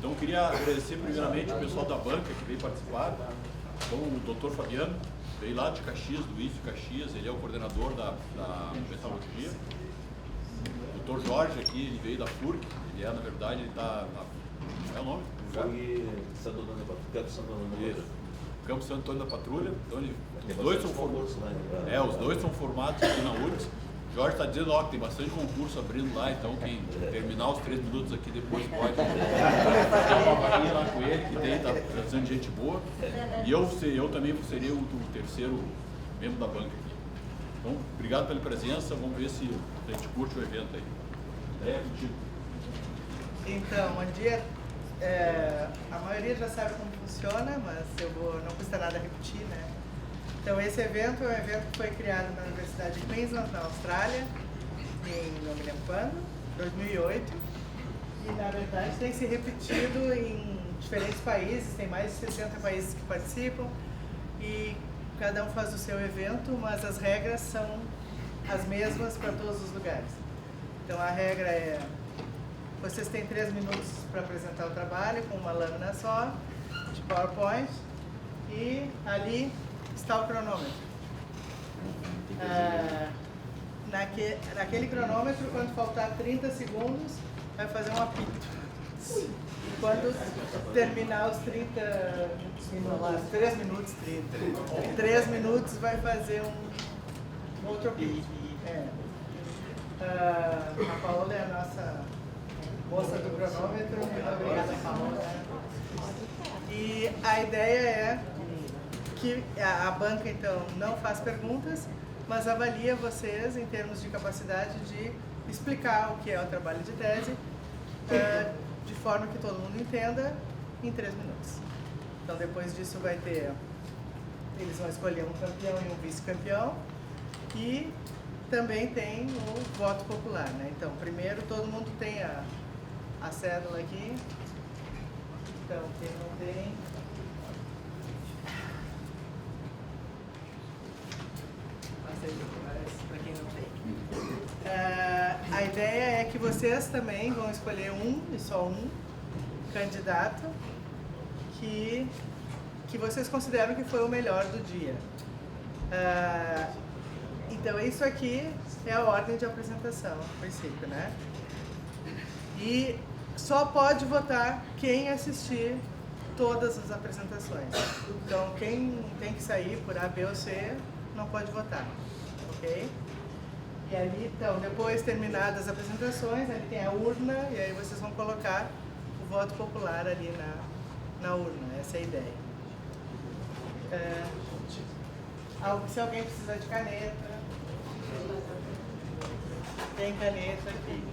Então, eu queria agradecer primeiramente o pessoal da banca que veio participar. Então, o Dr. Fabiano veio lá de Caxias, do IF Caxias, ele é o coordenador da metalurgia. O Dr. Jorge aqui, ele veio da FURC, ele é, na verdade, ele está... Qual é o nome? Foi Santo Antônio da Patrulha. Campo Santo Antônio da Patrulha. Então, os dois são formados. Os dois são formados aqui na URGS. O Jorge está dizendo que tem bastante concurso abrindo lá, então quem terminar os 3 minutos aqui depois pode dar uma varinha lá com ele, que está trazendo gente boa. E eu também seria o terceiro membro da banca aqui. Então, obrigado pela presença, vamos ver se a gente curte o evento aí. Contigo. Então, bom dia. A maioria já sabe como funciona, mas não custa nada repetir, né? Então, esse evento é um evento que foi criado na Universidade de Queensland, na Austrália, não me lembro quando, 2008, e na verdade tem se repetido em diferentes países, tem mais de 60 países que participam, e cada um faz o seu evento, mas as regras são as mesmas para todos os lugares. Então, a regra é: vocês têm 3 minutos para apresentar o trabalho com uma lâmina só, de PowerPoint, e ali está o cronômetro. Naquele cronômetro, quando faltar 30 segundos, vai fazer um apito. E quando terminar os 30 minutos, 3 minutos, vai fazer um outro apito. A Paola é a nossa moça do cronômetro. Muito obrigada, Paola. E a ideia é que a banca, então, não faz perguntas, mas avalia vocês em termos de capacidade de explicar o que é o trabalho de tese, de forma que todo mundo entenda, em 3 minutos. Então, depois disso eles vão escolher um campeão e um vice-campeão, e também tem o voto popular, né? Então, primeiro todo mundo tem a cédula aqui. Então, quem não tem... Para quem não tem. A ideia é que vocês também vão escolher e só um candidato que vocês consideram que foi o melhor do dia. Então, isso aqui é a ordem de apresentação, a princípio, né? E só pode votar quem assistir todas as apresentações. Então, quem tem que sair por A, B ou C, não pode votar, ok? E ali, então, depois terminadas as apresentações, ali tem a urna, e aí vocês vão colocar o voto popular ali na urna, essa é a ideia. Se alguém precisar de caneta, tem caneta aqui.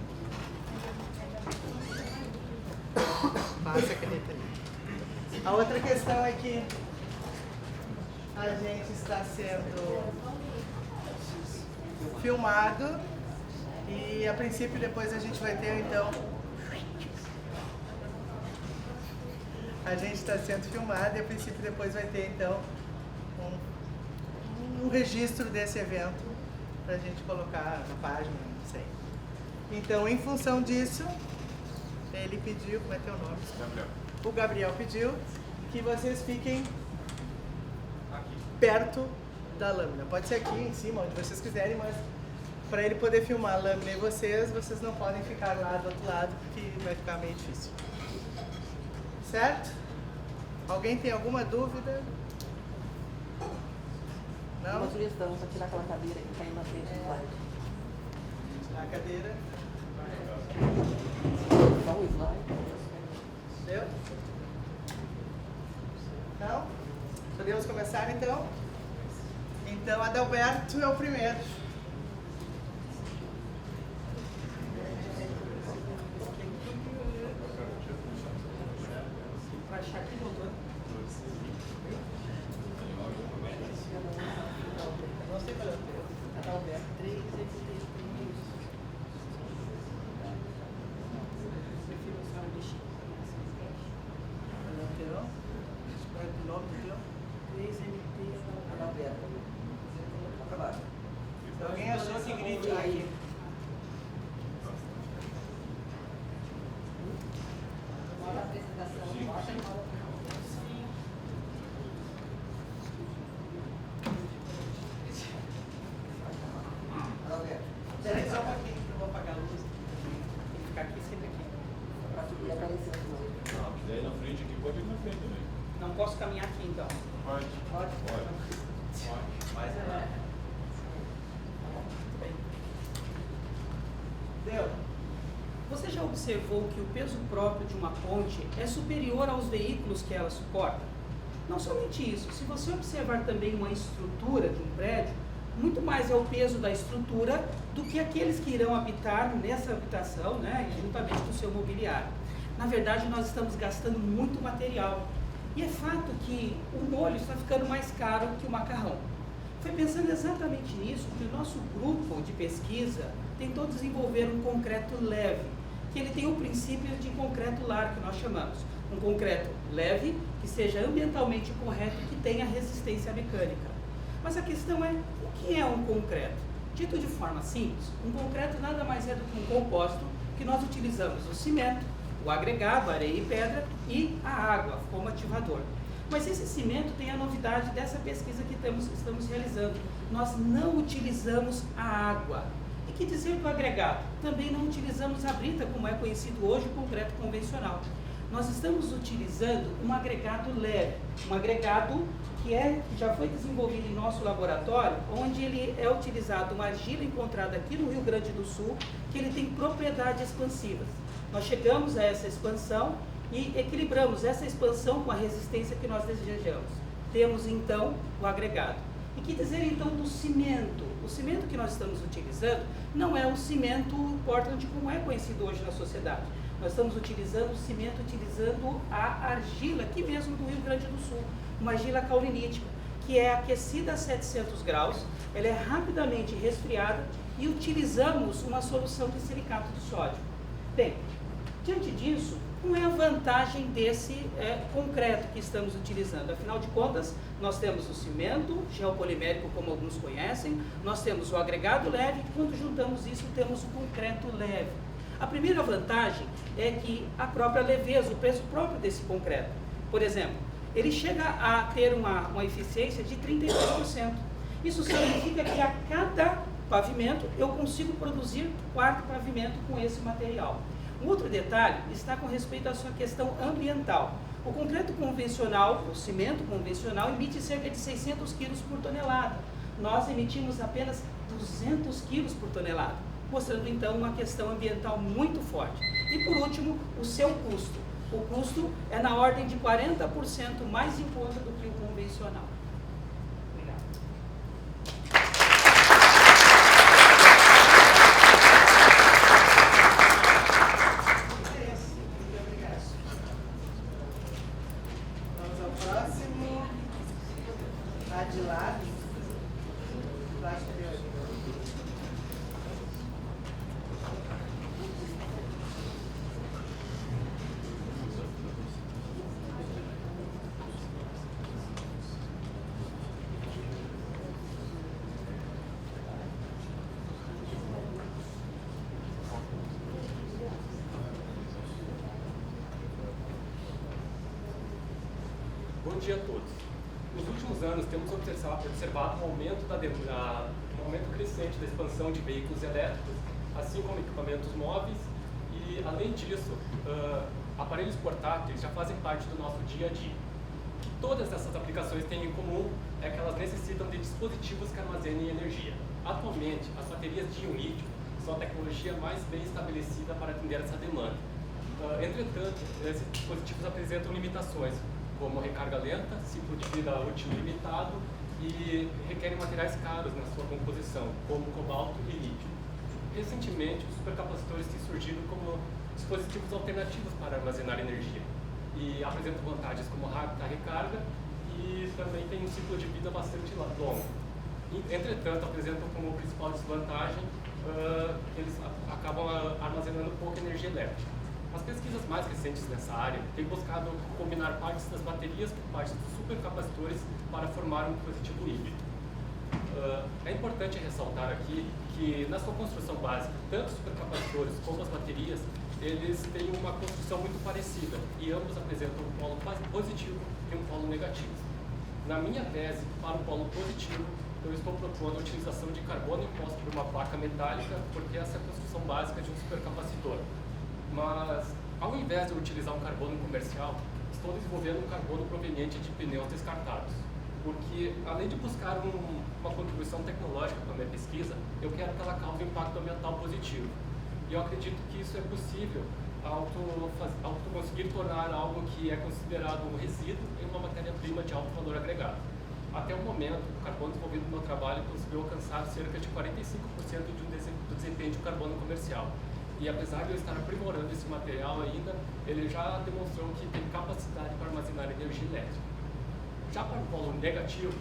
Passa a caneta ali. A outra questão é que a gente está sendo filmado e, a princípio, depois a gente vai ter, então... A gente está sendo filmado e, a princípio, depois vai ter, então, um registro desse evento para a gente colocar na página, não sei. Então, em função disso, ele pediu, como é teu nome? Gabriel. O Gabriel pediu que vocês fiquem perto da lâmina. Pode ser aqui em cima, onde vocês quiserem, mas para ele poder filmar a lâmina e vocês não podem ficar lá do outro lado, porque vai ficar meio difícil. Certo? Alguém tem alguma dúvida? Não? Uma sugestão, só tirar aquela cadeira que caiu na frente do slide. Tirar a cadeira. Só um slide. Deu? Não? Podemos começar, então? Então, Adalberto é o primeiro. Vai achar aqui, doutor? Não sei qual é o teu. Adalberto. 3, quiser ir na frente aqui, pode ir na frente também. Não posso caminhar aqui então. Pode. Pode. Mas é. Muito bem. Deu? Você já observou que o peso próprio de uma ponte é superior aos veículos que ela suporta? Não somente isso, se você observar também uma estrutura de um prédio, muito mais é o peso da estrutura do que aqueles que irão habitar nessa habitação, né, juntamente com o seu mobiliário. Na verdade, nós estamos gastando muito material. E é fato que o molho está ficando mais caro que o macarrão. Foi pensando exatamente nisso que o nosso grupo de pesquisa tentou desenvolver um concreto leve, que ele tem o princípio de concreto lar, que nós chamamos. Um concreto leve, que seja ambientalmente correto e que tenha resistência mecânica. Mas a questão é, o que é um concreto? Dito de forma simples, um concreto nada mais é do que um composto que nós utilizamos o cimento, o agregado, areia e pedra, e a água como ativador. Mas esse cimento tem a novidade dessa pesquisa que estamos realizando. Nós não utilizamos a água. E que dizer do agregado? Também não utilizamos a brita, como é conhecido hoje o concreto convencional. Nós estamos utilizando um agregado leve, um agregado que já foi desenvolvido em nosso laboratório, onde ele é utilizado uma argila encontrada aqui no Rio Grande do Sul, que ele tem propriedades expansivas. Nós chegamos a essa expansão e equilibramos essa expansão com a resistência que nós desejamos. Temos então o agregado. E que dizer então do cimento? O cimento que nós estamos utilizando não é o cimento Portland como é conhecido hoje na sociedade. Nós estamos utilizando o cimento, utilizando a argila aqui mesmo do Rio Grande do Sul, uma argila caolinítica, que é aquecida a 700 graus, ela é rapidamente resfriada e utilizamos uma solução de silicato de sódio. Bem, diante disso, qual é a vantagem desse concreto que estamos utilizando? Afinal de contas, nós temos o cimento geopolimérico, como alguns conhecem, nós temos o agregado leve, e quando juntamos isso, temos o concreto leve. A primeira vantagem é que a própria leveza, o peso próprio desse concreto. Por exemplo, ele chega a ter uma eficiência de 32%. Isso significa que a cada pavimento eu consigo produzir 4 pavimentos com esse material. Um outro detalhe está com respeito à sua questão ambiental. O concreto convencional, o cimento convencional, emite cerca de 600 kg por tonelada. Nós emitimos apenas 200 kg por tonelada, mostrando então uma questão ambiental muito forte. E por último, o seu custo. O custo é na ordem de 40% mais em conta do que o convencional. Obrigado. Vamos ao próximo. Adilado. Bom dia a todos. Nos últimos anos temos observado um aumento crescente da expansão de veículos elétricos, assim como equipamentos móveis e, além disso, aparelhos portáteis já fazem parte do nosso dia a dia. O que todas essas aplicações têm em comum é que elas necessitam de dispositivos que armazenem energia. Atualmente, as baterias de íon-lítio são a tecnologia mais bem estabelecida para atender essa demanda. Entretanto, esses dispositivos apresentam limitações, como recarga lenta, ciclo de vida útil limitado e requerem materiais caros na sua composição, como cobalto e lítio. Recentemente, os supercapacitores têm surgido como dispositivos alternativos para armazenar energia e apresentam vantagens como rápida recarga e também tem um ciclo de vida bastante longo. Entretanto, apresentam como principal desvantagem que eles acabam armazenando pouca energia elétrica. As pesquisas mais recentes nessa área têm buscado combinar partes das baterias com partes dos supercapacitores para formar um dispositivo híbrido. É importante ressaltar aqui que na sua construção básica, tanto os supercapacitores como as baterias, eles têm uma construção muito parecida e ambos apresentam um polo positivo e um polo negativo. Na minha tese, para o polo positivo, eu estou propondo a utilização de carbono imposto por uma placa metálica, porque essa é a construção básica de um supercapacitor. Mas, ao invés invés de utilizar um carbono comercial, estou desenvolvendo um carbono proveniente de pneus descartados. Porque, além de buscar uma contribuição tecnológica para a minha pesquisa, eu quero que ela cause um impacto ambiental positivo. E eu acredito que isso é possível ao tu conseguir tornar algo que é considerado um resíduo em uma matéria-prima de alto valor agregado. Até o momento, o carbono desenvolvido no meu trabalho conseguiu alcançar cerca de 45% do desempenho de um carbono comercial. E apesar de eu estar aprimorando esse material ainda, ele já demonstrou que tem capacidade para armazenar energia elétrica. Já para o polo negativo,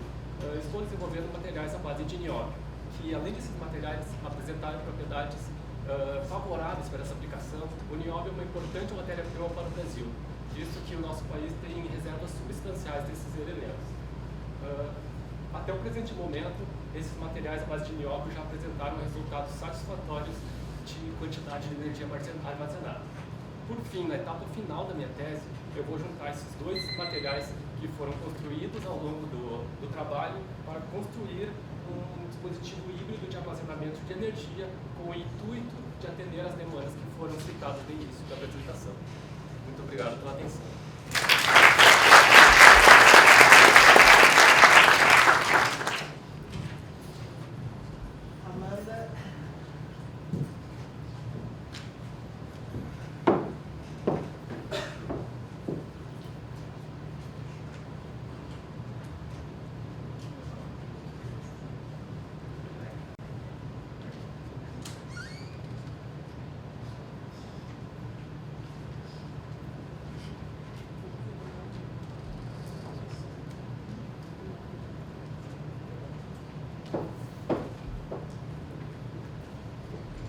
estou desenvolvendo materiais à base de nióbio, que além desses materiais apresentarem propriedades favoráveis para essa aplicação, o nióbio é uma importante matéria-prima para o Brasil, visto que o nosso país tem reservas substanciais desses elementos. Até o presente momento, esses materiais à base de nióbio já apresentaram resultados satisfatórios de quantidade de energia armazenada. Por fim, na etapa final da minha tese, eu vou juntar esses dois materiais que foram construídos ao longo do trabalho para construir um dispositivo híbrido de armazenamento de energia com o intuito de atender às demandas que foram citadas no início da apresentação. Muito obrigado pela atenção. Amanda.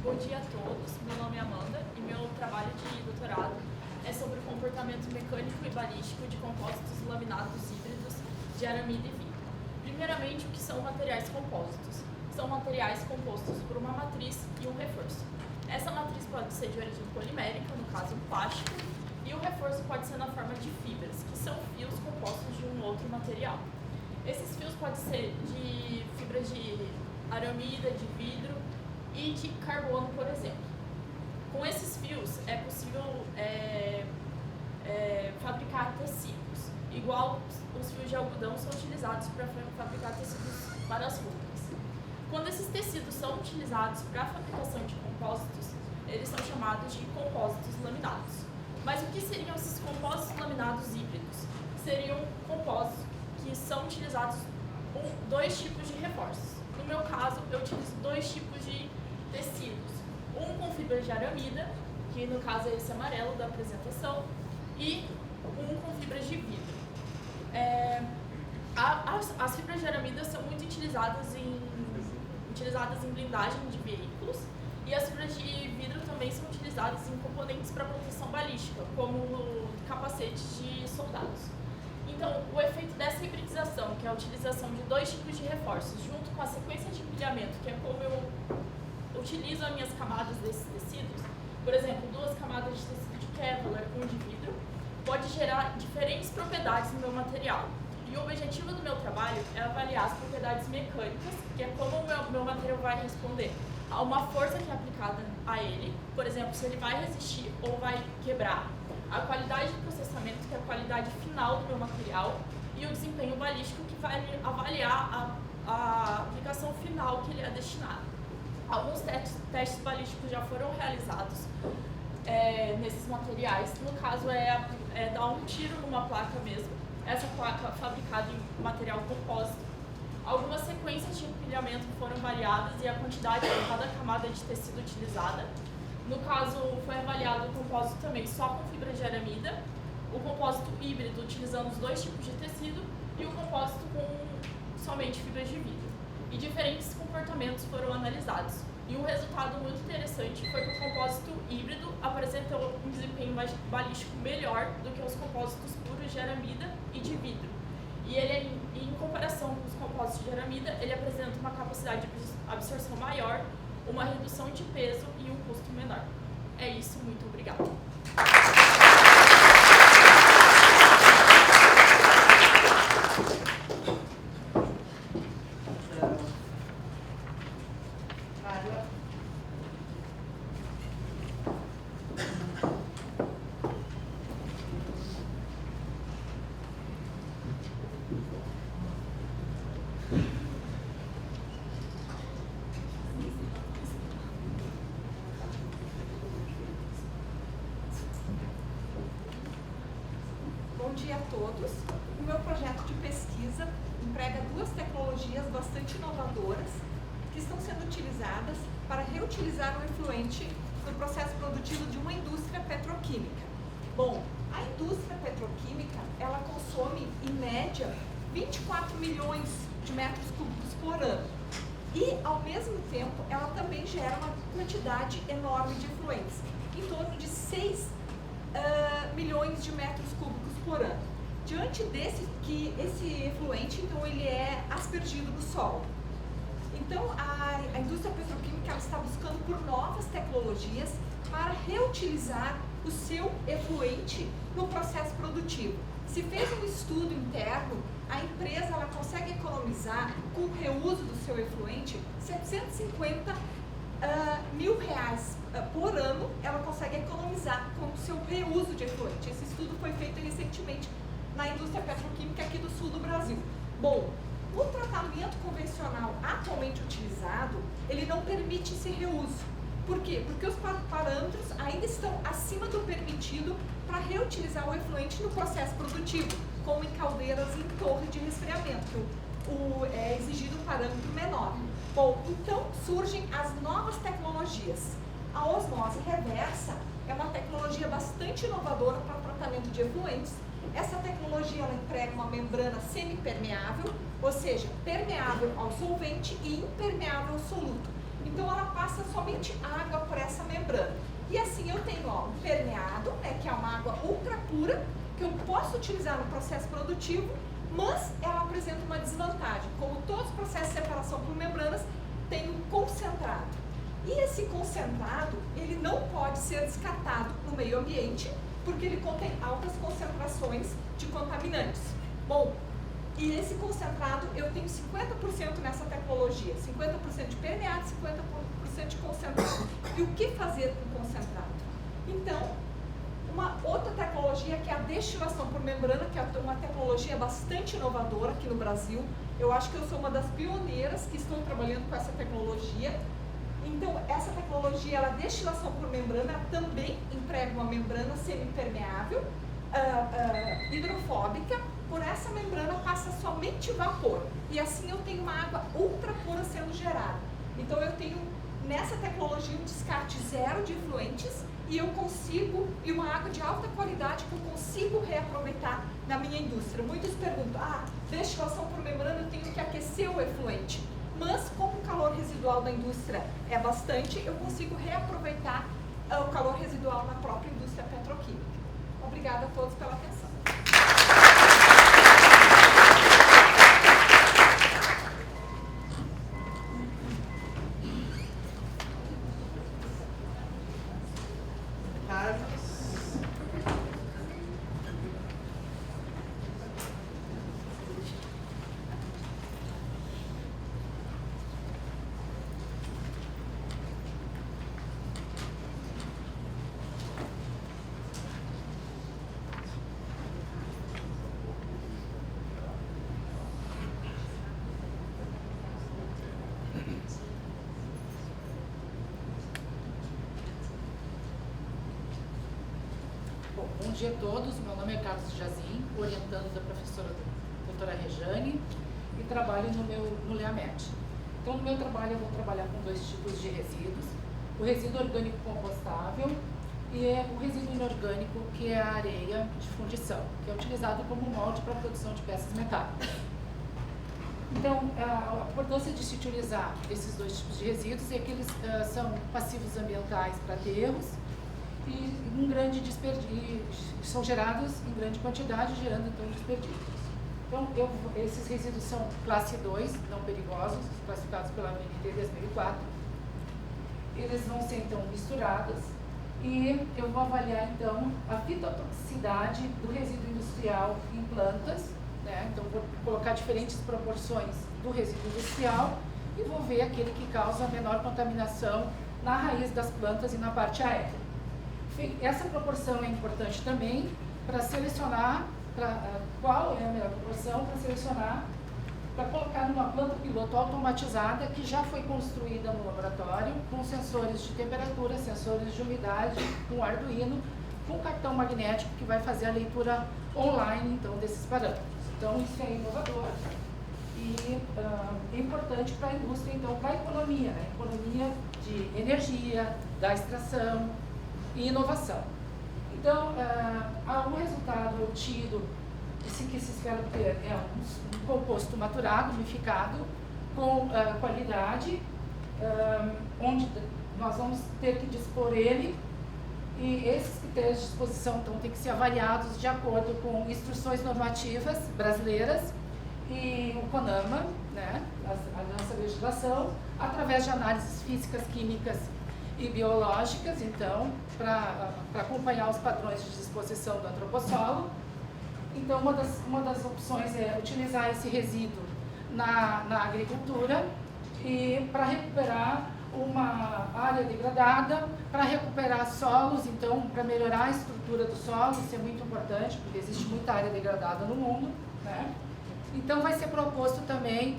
Bom dia a todos, meu nome é Amanda e meu trabalho de doutorado é sobre o comportamento mecânico e balístico de compostos laminados híbridos de aramida e vidro. Primeiramente, o que são materiais compósitos? São materiais compostos por uma matriz e um reforço. Essa matriz pode ser de origem polimérica, no caso um plástico, e o reforço pode ser na forma de fibras, que são fios compostos de um outro material. Esses fios podem ser de fibras de aramida, de vidro, e de carbono, por exemplo. Com esses fios é possível fabricar tecidos, igual os fios de algodão são utilizados para fabricar tecidos para as roupas. Quando esses tecidos são utilizados para a fabricação de compósitos, eles são chamados de compósitos laminados. Mas o que seriam esses compósitos laminados híbridos? Seriam compósitos que são utilizados com dois tipos de reforços. No meu caso, eu utilizo dois tipos de tecidos, um com fibra de aramida, que no caso é esse amarelo da apresentação, e um com fibras de vidro. As fibras de aramida são muito utilizadas em blindagem de veículos, e as fibras de vidro também são utilizadas em componentes para proteção balística, como capacetes de soldados. Então, o efeito dessa hibridização, que é a utilização de dois tipos de reforços, junto com a sequência de empilhamento, que é como eu utilizo as minhas camadas desses tecidos, por exemplo, 2 camadas de tecido de Kevlar, 1 de vidro, pode gerar diferentes propriedades no meu material. E o objetivo do meu trabalho é avaliar as propriedades mecânicas, que é como o meu material vai responder a uma força que é aplicada a ele, por exemplo, se ele vai resistir ou vai quebrar, a qualidade de processamento, que é a qualidade final do meu material, e o desempenho balístico, que vai avaliar a aplicação final que ele é destinado. Alguns testes balísticos já foram realizados nesses materiais. No caso, é dar um tiro numa placa mesmo. Essa placa fabricada em material compósito. Algumas sequências de empilhamento foram variadas e a quantidade de cada camada de tecido utilizada. No caso, foi avaliado o compósito também só com fibra de aramida, o compósito híbrido utilizando os 2 tipos de tecido e o compósito com somente fibras de vidro. E diferentes comportamentos foram analisados. E um resultado muito interessante foi que o compósito híbrido apresentou um desempenho balístico melhor do que os compósitos puros de aramida e de vidro. E ele, em comparação com os compósitos de aramida, ele apresenta uma capacidade de absorção maior, uma redução de peso e um custo menor. É isso, muito obrigada. Bom dia a todos. O meu projeto de pesquisa emprega duas tecnologias bastante inovadoras que estão sendo utilizadas para reutilizar o efluente no processo produtivo de uma indústria petroquímica. Bom, a indústria petroquímica, ela consome, em média, 24 milhões de metros cúbicos por ano. E, ao mesmo tempo, ela também gera uma quantidade enorme de efluentes, em torno de 6 milhões de metros cúbicos por ano. Diante esse efluente, então, ele é aspergido no solo. Então, a indústria petroquímica ela está buscando por novas tecnologias para reutilizar o seu efluente no processo produtivo. Se fez um estudo interno, a empresa ela consegue economizar, com o reuso do seu efluente, 750 mil reais por ano, ela consegue economizar com o seu reuso de efluente. Esse estudo foi feito recentemente na indústria petroquímica aqui do sul do Brasil. Bom, o tratamento convencional atualmente utilizado, ele não permite esse reuso. Por quê? Porque os parâmetros ainda estão acima do permitido para reutilizar o efluente no processo produtivo, como em caldeiras e em torre de resfriamento, é exigido um parâmetro menor. Bom, então surgem as novas tecnologias. A osmose reversa é uma tecnologia bastante inovadora para o tratamento de efluentes. Essa tecnologia ela emprega uma membrana semipermeável, ou seja, permeável ao solvente e impermeável ao soluto. Então ela passa somente água por essa membrana. E assim eu tenho um permeado, que é uma água ultra pura, que eu posso utilizar no processo produtivo, mas ela apresenta uma desvantagem. Como todos os processos de separação por membranas, tem um concentrado. E esse concentrado, ele não pode ser descartado no meio ambiente, porque ele contém altas concentrações de contaminantes. Bom, e esse concentrado, eu tenho 50% nessa tecnologia, 50% de permeado, 50% de concentrado. E o que fazer com concentrado? Então, uma outra tecnologia que é a destilação por membrana, que é uma tecnologia bastante inovadora aqui no Brasil. Eu acho que eu sou uma das pioneiras que estão trabalhando com essa tecnologia. Então, essa tecnologia, a destilação por membrana, também emprega uma membrana semipermeável, hidrofóbica. Por essa membrana passa somente vapor. E assim eu tenho uma água ultra pura sendo gerada. Então, eu tenho nessa tecnologia um descarte zero de efluentes e eu consigo, e uma água de alta qualidade que eu consigo reaproveitar na minha indústria. Muitos perguntam, destilação por membrana eu tenho que aquecer o efluente. Mas, como o calor residual da indústria é bastante, eu consigo reaproveitar o calor residual na própria indústria petroquímica. Obrigada a todos pela atenção. Bom dia a todos, meu nome é Carlos Jazim, orientando da professora doutora Rejane e trabalho no LEAMET. Então, no meu trabalho eu vou trabalhar com dois tipos de resíduos, o resíduo orgânico compostável e o resíduo inorgânico, que é a areia de fundição, que é utilizado como molde para a produção de peças metálicas. Então, a importância de se utilizar esses dois tipos de resíduos é que eles são passivos ambientais para aterros, e um grande desperdício, são gerados em grande quantidade, gerando então desperdícios. Então, esses resíduos são classe 2, não perigosos, classificados pela ABNT 2004. Eles vão ser então misturados e eu vou avaliar então a fitotoxicidade do resíduo industrial em plantas, né? Então, vou colocar diferentes proporções do resíduo industrial e vou ver aquele que causa a menor contaminação na raiz das plantas e na parte aérea. Essa proporção é importante também para selecionar qual é a melhor proporção para selecionar, para colocar numa planta piloto automatizada que já foi construída no laboratório com sensores de temperatura, sensores de umidade, com Arduino, com cartão magnético que vai fazer a leitura online então desses parâmetros. Então isso é inovador e é importante para a indústria, então para a economia, né? Economia de energia, da extração e inovação. Então o resultado obtido, que se espera ter, é um composto maturado, umificado, com qualidade, onde nós vamos ter que dispor ele, e esses critérios de disposição então, têm que ser avaliados de acordo com instruções normativas brasileiras e o CONAMA, né, a nossa legislação, através de análises físicas, químicas e biológicas, então, para acompanhar os padrões de disposição do antropossolo. Então, uma das opções é utilizar esse resíduo na agricultura e para recuperar uma área degradada, para recuperar solos, então, para melhorar a estrutura do solo, isso é muito importante, porque existe muita área degradada no mundo, né? Então, vai ser proposto também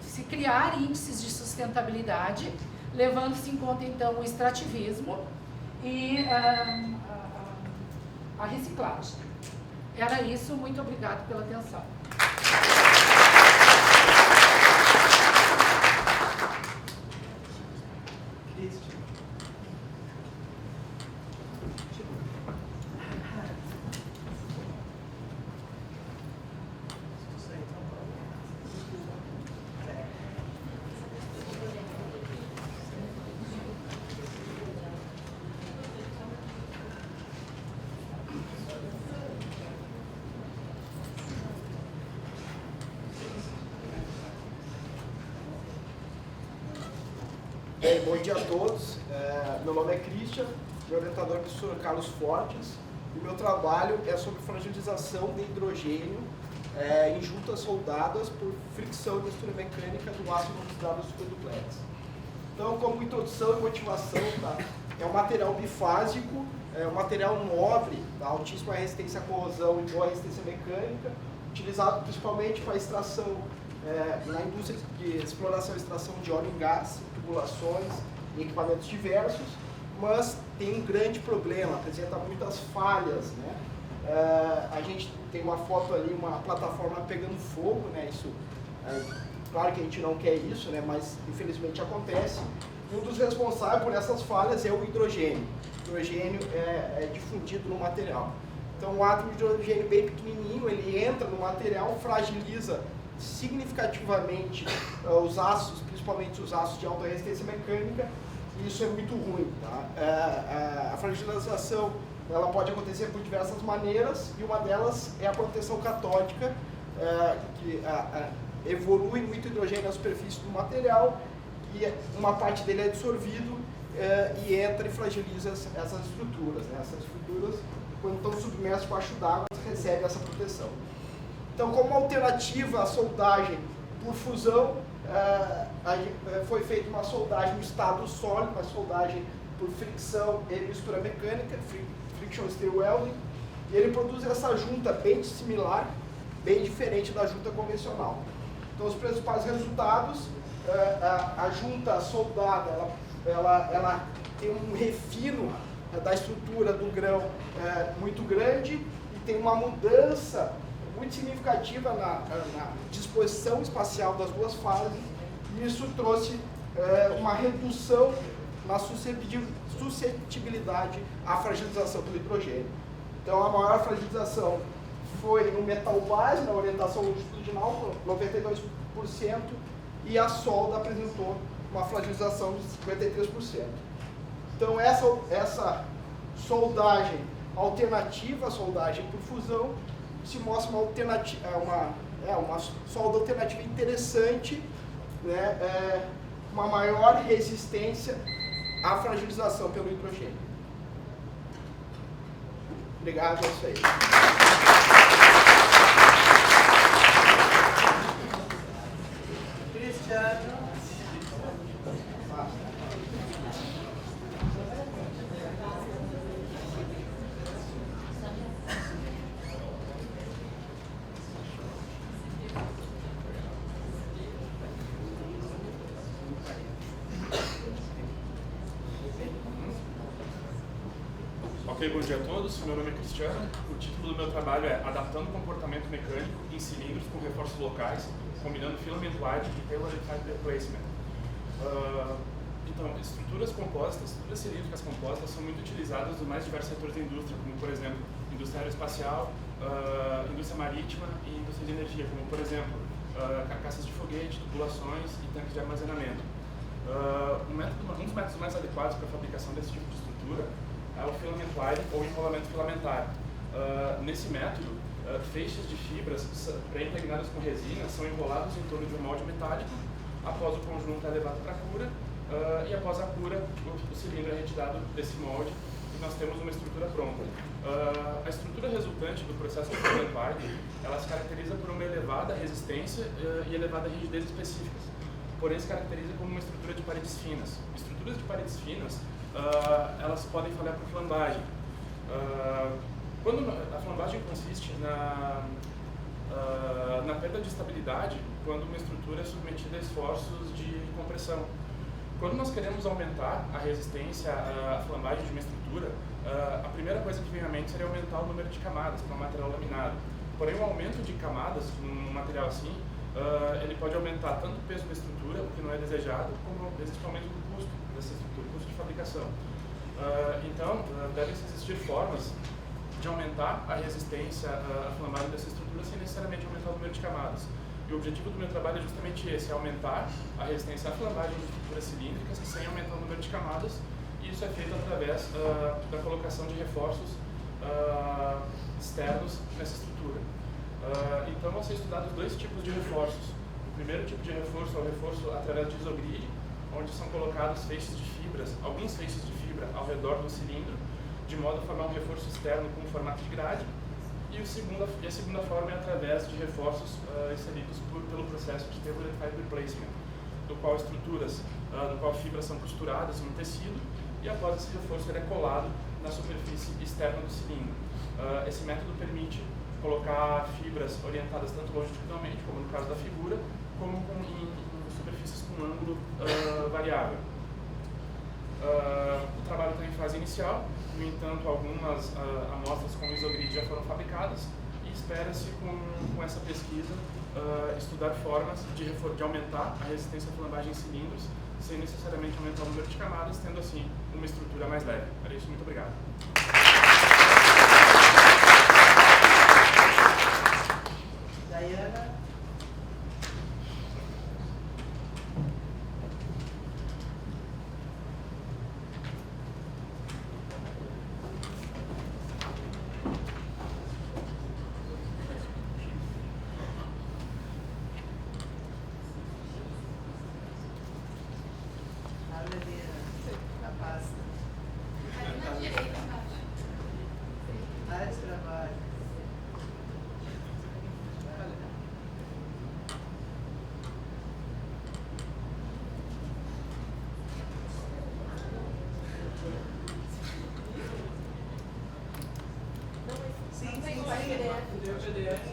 se criar índices de sustentabilidade, levando-se em conta, então, o extrativismo e a reciclagem. Era isso, muito obrigado pela atenção. Bem, bom dia a todos. Meu nome é Christian, meu orientador é o professor Carlos Fortes, e meu trabalho é sobre fragilização de hidrogênio em juntas soldadas por fricção e mistura mecânica do ácido inoxidável superduplex. Então, como introdução e motivação, tá? É um material bifásico, é um material nobre, tá? Altíssima resistência à corrosão e boa resistência mecânica, utilizado principalmente para extração na indústria de exploração e extração de óleo e gás, tubulações e equipamentos diversos, mas tem um grande problema, apresenta muitas falhas, né? A gente tem uma foto ali, uma plataforma pegando fogo, né? Isso, claro que a gente não quer isso, né? Mas infelizmente acontece. E um dos responsáveis por essas falhas é o hidrogênio. O hidrogênio é difundido no material. Então, o átomo de hidrogênio bem pequenininho, ele entra no material, fragiliza significativamente os ácidos, principalmente os ácidos de alta resistência mecânica, e isso é muito ruim. Tá? A fragilização ela pode acontecer por diversas maneiras, e uma delas é a proteção catódica, que evolui muito hidrogênio na superfície do material, e uma parte dele é absorvido e entra e fragiliza essas estruturas. Né? Essas estruturas, quando estão submersas debaixo d'água, recebem essa proteção. Então, como alternativa à soldagem por fusão, foi feita uma soldagem no estado sólido, uma soldagem por fricção e mistura mecânica, friction stir welding, e ele produz essa junta bem similar, bem diferente da junta convencional. Então, os principais resultados, a junta soldada, ela tem um refino da estrutura do grão muito grande e tem uma mudança muito significativa na disposição espacial das duas fases, e isso trouxe uma redução na suscetibilidade à fragilização do hidrogênio. Então, a maior fragilização foi no metal base, na orientação longitudinal, 92%, e a solda apresentou uma fragilização de 53%. Então, essa soldagem alternativa, a soldagem por fusão, se mostra uma alternativa, uma solda alternativa interessante, né, uma maior resistência à fragilização pelo hidrogênio. Obrigado, é isso aí. Cristiano. Ok, bom dia a todos. Meu nome é Cristiano. O título do meu trabalho é Adaptando o Comportamento Mecânico em Cilindros com Reforços Locais, combinando Filament Wide e Tailored Type Replacement. Então, estruturas cilíndricas compostas são muito utilizadas nos mais diversos setores da indústria, como, por exemplo, indústria aeroespacial, indústria marítima e indústria de energia, como, por exemplo, carcaças de foguete, tubulações e tanques de armazenamento. Um dos métodos mais adequados para a fabricação desse tipo de estrutura é o filament wire ou enrolamento filamentar. Nesse método, feixes de fibras pré-impregnadas com resina são enrolados em torno de um molde metálico. Após o conjunto é levado para a cura e após a cura o cilindro é retirado desse molde e nós temos uma estrutura pronta. A estrutura resultante do processo de filament wire, ela se caracteriza por uma elevada resistência e elevada rigidez específicas, porém se caracteriza como uma estrutura de paredes finas. Estruturas de paredes finas, elas podem falhar por flambagem. Quando a flambagem consiste na perda de estabilidade quando uma estrutura é submetida a esforços de compressão. Quando nós queremos aumentar a resistência à flambagem de uma estrutura, a primeira coisa que vem à mente seria aumentar o número de camadas para um material laminado. Porém, o aumento de camadas num material assim, ele pode aumentar tanto o peso da estrutura, o que não é desejado, como principalmente o custo dessa estrutura, o custo de fabricação. Então, devem existir formas de aumentar a resistência à flambagem dessa estrutura sem necessariamente aumentar o número de camadas. E o objetivo do meu trabalho é justamente esse, aumentar a resistência à flambagem de estruturas cilíndricas sem aumentar o número de camadas, e isso é feito através da colocação de reforços externos nessa estrutura. Então vão ser estudados dois tipos de reforços. O primeiro tipo de reforço é o reforço através de isogrid, onde são colocados feixes de fibras, alguns feixes de fibra ao redor do cilindro, de modo a formar um reforço externo com formato de grade. E a segunda forma é através de reforços inseridos pelo processo de Tailored Type Replacement, no qual fibras são costuradas no tecido e após esse reforço ele é colado na superfície externa do cilindro. Esse método permite colocar fibras orientadas tanto longitudinalmente, como no caso da figura, como em superfícies com ângulo variável. O trabalho está em fase inicial, no entanto, algumas amostras com isogrid já foram fabricadas e espera-se, com essa pesquisa, estudar formas de aumentar a resistência à flambagem em cilindros, sem necessariamente aumentar o número de camadas, tendo assim uma estrutura mais leve. Era isso, muito obrigado. Dayana. A pasta. Na direita, embaixo. Área de trabalho. Sim, sim, vai PDF.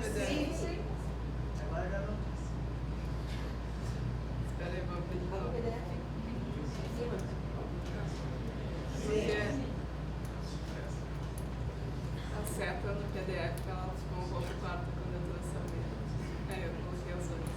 Sim. Agora já não disse. Espera aí, vou pedir de novo. Sim. A seta no PDF, ela ficou um pouco torta quando eu trouxe a minha. Aí eu coloquei os dois.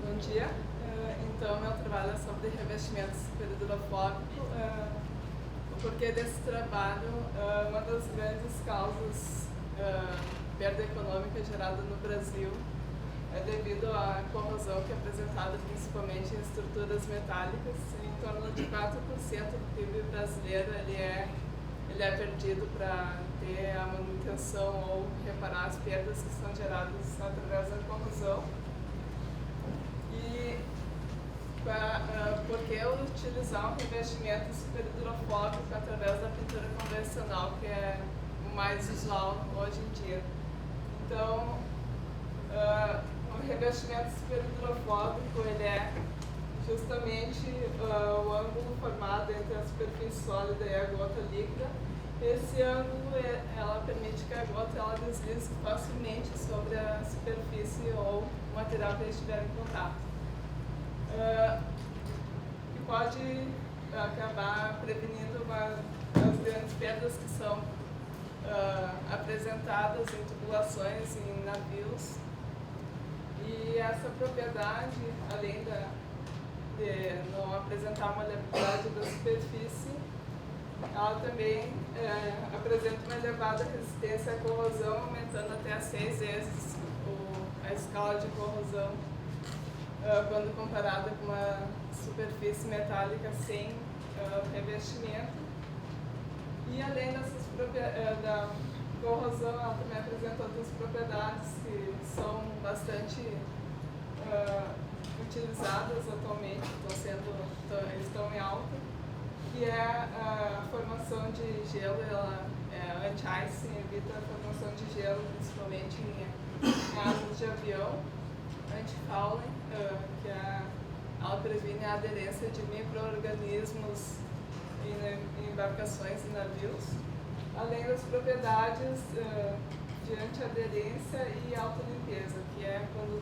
Bom dia. Então, meu trabalho é sobre revestimentos peridurofóbico. O porquê desse trabalho, uma das grandes causas perda econômica gerada no Brasil é devido à corrosão que é apresentada principalmente em estruturas metálicas. Em torno de 4% do PIB brasileiro ele é perdido para ter a manutenção ou reparar as perdas que são geradas através da corrosão. E por que utilizar um revestimento superhidrofóbico através da pintura convencional, que é o mais usual hoje em dia? Então, o revestimento superhidrofóbico ele é justamente o ângulo formado entre a superfície sólida e a gota líquida. Esse ângulo ela permite que a gota ela deslize facilmente sobre a superfície ou o material que estiver em contato. E pode acabar prevenindo as grandes perdas que são apresentadas em tubulações em navios. E essa propriedade, além de não apresentar uma levedade da superfície, ela também apresenta uma elevada resistência à corrosão, aumentando até 6 vezes a escala de corrosão quando comparada com uma superfície metálica sem revestimento. E além da corrosão, ela também apresenta outras propriedades que são bastante utilizadas atualmente, estão em alta, que é a formação de gelo. Ela anti-icing, evita a formação de gelo, principalmente em asas de avião. Anti-fouling, que ela previne a aderência de micro-organismos em embarcações e navios, além das propriedades de antiaderência e autolimpeza, que é quando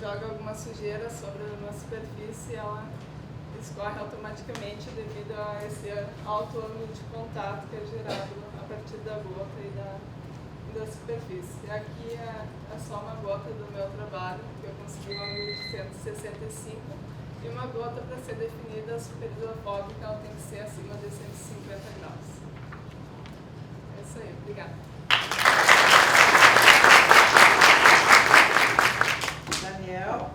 joga alguma sujeira sobre uma superfície, ela escorre automaticamente devido a esse alto ângulo de contato que é gerado a partir da gota e da superfície. Aqui é só uma gota do meu trabalho, que eu consegui um ângulo de 165, e uma gota, para ser definida superhidrofóbica, ela tem que ser acima de 150 graus. É isso aí, obrigada. Daniel.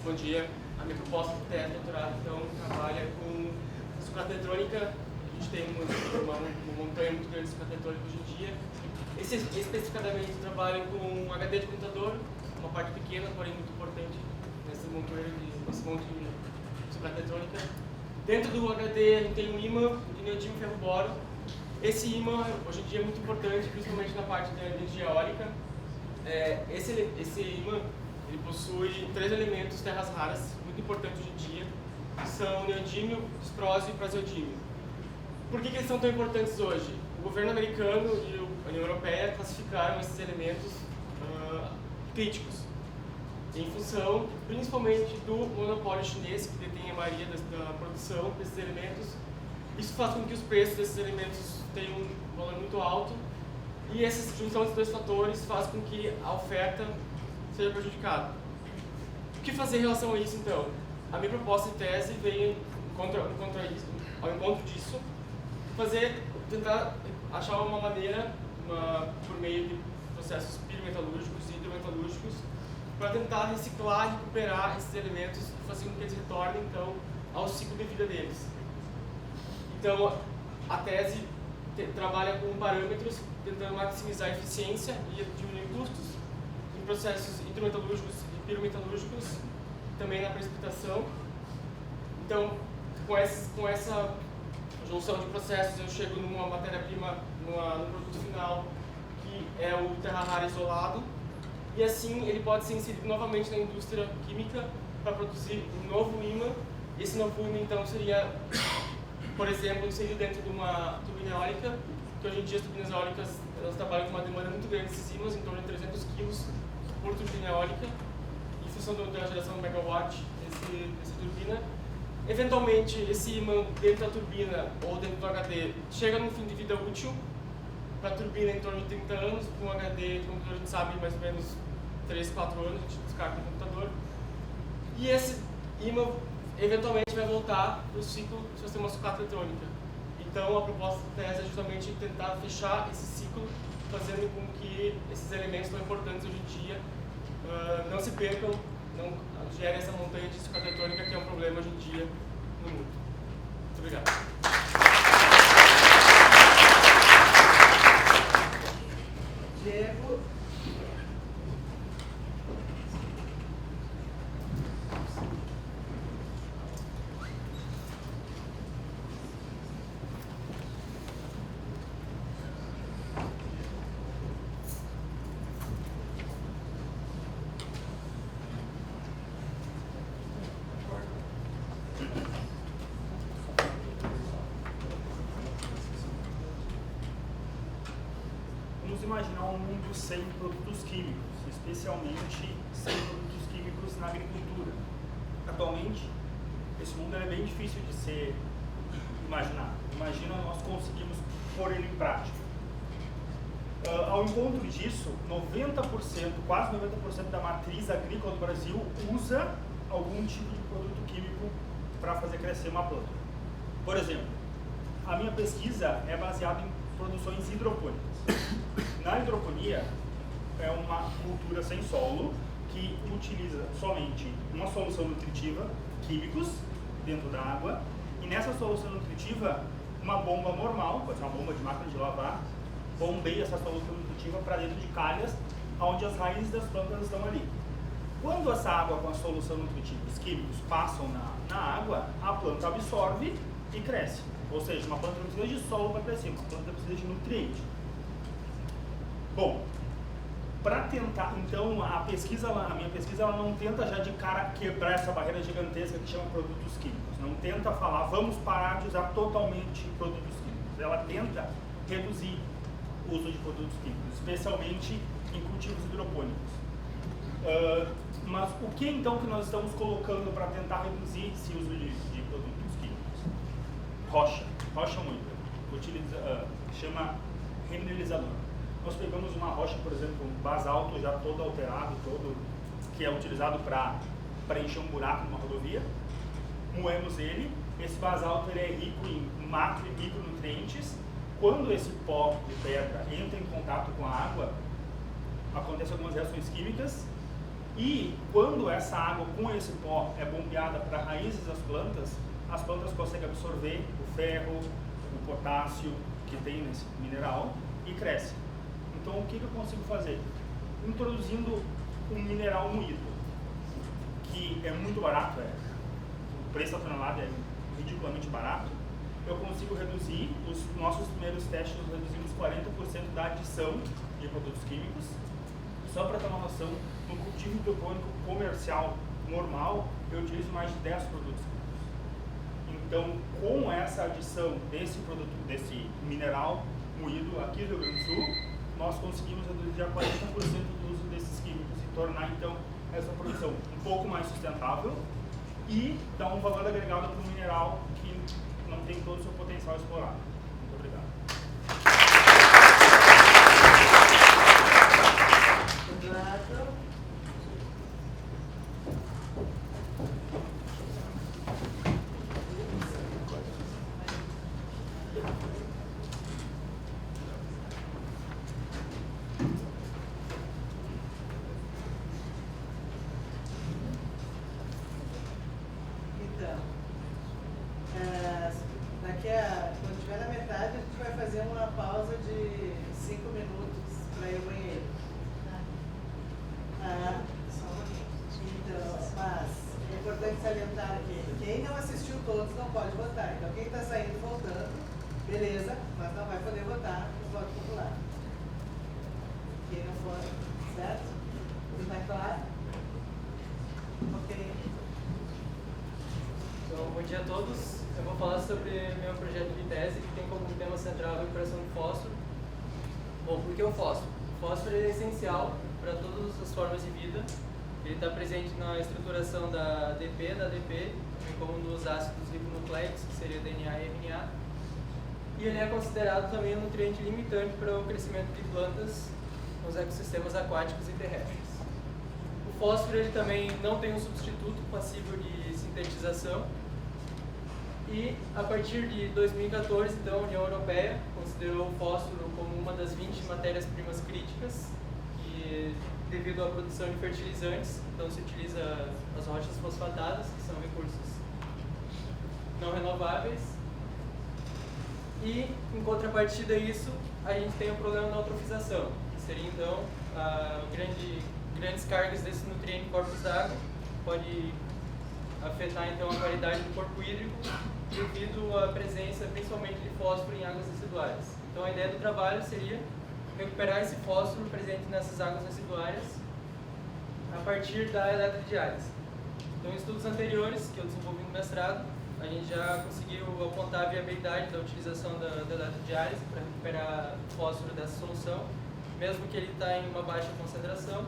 Bom dia. A minha proposta de tese de doutorado, então, trabalha com sucata eletrônica. A gente tem uma montanha muito grande de sucata eletrônica hoje em dia. Especificamente, trabalho com um HD de computador, uma parte pequena, porém muito importante nesse monte de sucata eletrônica. Dentro do HD, a gente tem um ímã de neodímio ferro-boro. Esse ímã, hoje em dia, é muito importante, principalmente na parte da energia eólica. Esse ímã ele possui 3 elementos terras raras, muito importantes hoje em dia, que são neodímio, distrósio e praseodímio. Por que eles são tão importantes hoje? O governo americano e a União Europeia classificaram esses elementos críticos, em função, principalmente, do monopólio chinês, que detém a maioria da produção desses elementos. Isso faz com que os preços desses elementos tenham um valor muito alto, e essa junção desses 2 fatores faz com que a oferta seja prejudicada. O que fazer em relação a isso, então? A minha proposta de tese veio ao encontro disso, tentar achar uma maneira, por meio de processos pirometalúrgicos e hidrometalúrgicos, para tentar reciclar e recuperar esses elementos e fazer com que eles retornem, então, ao ciclo de vida deles. Então, a tese trabalha com parâmetros tentando maximizar a eficiência e diminuir custos em processos hidrometalúrgicos e pirometalúrgicos, também na precipitação. Então, com essa junção de processos, eu chego numa matéria-prima, no produto final, que é o terra rara isolado, e assim ele pode ser inserido novamente na indústria química para produzir um novo ímã. Esse novo ímã, então, seria, por exemplo, inserido dentro de uma turbina eólica, que hoje em dia as turbinas eólicas elas trabalham com uma demanda muito grande desses ímãs, em torno de 300 kg por turbina eólica, e função da geração megawatt dessa turbina. Eventualmente, esse ímã dentro da turbina ou dentro do HD chega no fim de vida útil. Para a turbina em torno de 30 anos, para um HD, o computador a gente sabe mais ou menos 3, 4 anos, a gente descarta o computador. E esse ímã eventualmente vai voltar para o ciclo do sistema sucata eletrônica. Então a proposta da tese é justamente tentar fechar esse ciclo, fazendo com que esses elementos tão importantes hoje em dia não se percam, não gerem essa montanha de sucata eletrônica que é um problema hoje em dia no mundo. Muito obrigado. Diego. Vamos imaginar um mundo sem produtos químicos, especialmente sem produtos químicos na agricultura. Atualmente, esse mundo é bem difícil de ser imaginado. Imagina nós conseguimos pôr ele em prática. Ao encontro disso, 90%, quase 90% da matriz agrícola do Brasil usa algum tipo de produto químico para fazer crescer uma planta. Por exemplo, a minha pesquisa é baseada em produções hidropônicas. Na hidroponia, é uma cultura sem solo que utiliza somente uma solução nutritiva, químicos, dentro da água, e nessa solução nutritiva, uma bomba normal, pode ser uma bomba de máquina de lavar, bombeia essa solução nutritiva para dentro de calhas, onde as raízes das plantas estão ali. Quando essa água com a solução nutritiva, os químicos, passam na água, a planta absorve e cresce. Ou seja, uma planta não precisa de solo para crescer, uma planta precisa de nutriente. Bom, para tentar, então, a minha pesquisa ela não tenta já de cara quebrar essa barreira gigantesca que chama produtos químicos. Não tenta falar, vamos parar de usar totalmente produtos químicos. Ela tenta reduzir o uso de produtos químicos, especialmente em cultivos hidropônicos. Mas o que então que nós estamos colocando para tentar reduzir esse uso de produtos químicos? Rocha única, chama remineralizador. Nós pegamos uma rocha, por exemplo, um basalto já todo alterado, que é utilizado para preencher um buraco numa rodovia, moemos ele, esse basalto ele é rico em macro e micronutrientes. Quando esse pó de pedra entra em contato com a água, acontecem algumas reações químicas, e quando essa água com esse pó é bombeada para raízes das plantas, as plantas conseguem absorver o ferro, o potássio que tem nesse mineral e crescem. Então, o que eu consigo fazer? Introduzindo um mineral moído, que é muito barato, o preço da tonelada é ridiculamente barato, eu consigo reduzir, os nossos primeiros testes nós reduzimos 40% da adição de produtos químicos. Só para ter uma noção, no cultivo hidropônico comercial normal, eu utilizo mais de 10 produtos químicos. Então, com essa adição desse produto, desse mineral moído aqui no Rio Grande do Sul, nós conseguimos reduzir já 40% do uso desses químicos e tornar então essa produção um pouco mais sustentável e dar um valor agregado para um mineral que não tem todo o seu potencial explorado. Muito obrigado. Obrigado. Quando estiver na metade, a gente vai fazer uma pausa de 5 minutos para ir ao banheiro. Então, mas é importante salientar que quem não assistiu todos não pode votar. Então, quem está saindo voltando, beleza, mas não vai poder votar no voto popular. Quem não for, certo? Tudo está claro? Ok. Então, bom dia a todos. Eu vou falar sobre meu projeto de tese, que tem como tema central a recuperação do fósforo. Bom, por que o fósforo? O fósforo é essencial para todas as formas de vida Ele está presente na estruturação da ADP, também como nos ácidos ribonucleicos, que seria DNA e RNA. E ele é considerado também um nutriente limitante para o crescimento de plantas nos ecossistemas aquáticos e terrestres. O fósforo ele também não tem um substituto passível de sintetização. E a partir de 2014, então, a União Europeia considerou o fósforo como uma das 20 matérias-primas críticas e devido à produção de fertilizantes, então se utiliza as rochas fosfatadas, que são recursos não renováveis. E, em contrapartida a isso, a gente tem o problema da eutrofização, que seria então grandes cargas desse nutriente em corpos d'água, pode afetar então a qualidade do corpo hídrico devido à presença principalmente de fósforo em águas residuárias. Então a ideia do trabalho seria recuperar esse fósforo presente nessas águas residuárias a partir da eletrodiálise. Então em estudos anteriores que eu desenvolvi no mestrado, a gente já conseguiu apontar a viabilidade da utilização da eletrodiálise para recuperar fósforo dessa solução, mesmo que ele está em uma baixa concentração.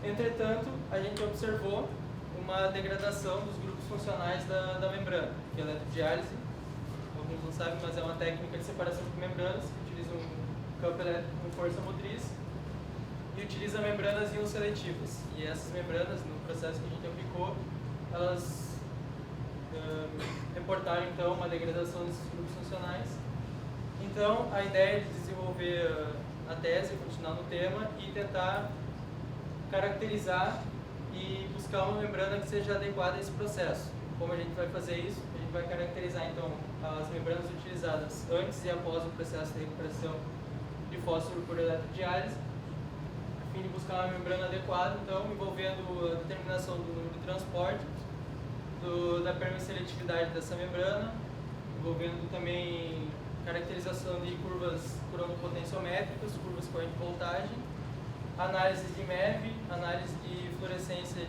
Entretanto, a gente observou uma degradação dos grupos funcionais da membrana, que é a eletrodiálise, alguns não sabem, mas é uma técnica de separação de membranas que utiliza um campo elétrico com força motriz e utiliza membranas ion-seletivas. E essas membranas, no processo que a gente aplicou, elas reportaram então uma degradação desses grupos funcionais. Então, a ideia é de desenvolver a tese, continuar no tema e tentar caracterizar e buscar uma membrana que seja adequada a esse processo. Como a gente vai fazer isso? A gente vai caracterizar então as membranas utilizadas antes e após o processo de recuperação de fósforo por eletrodiálise, a fim de buscar uma membrana adequada, então envolvendo a determinação do número de transporte, da permisseletividade dessa membrana, envolvendo também caracterização de curvas cronopotenciométricas, curvas corrente voltagem, análise de MEV, análise de fluorescência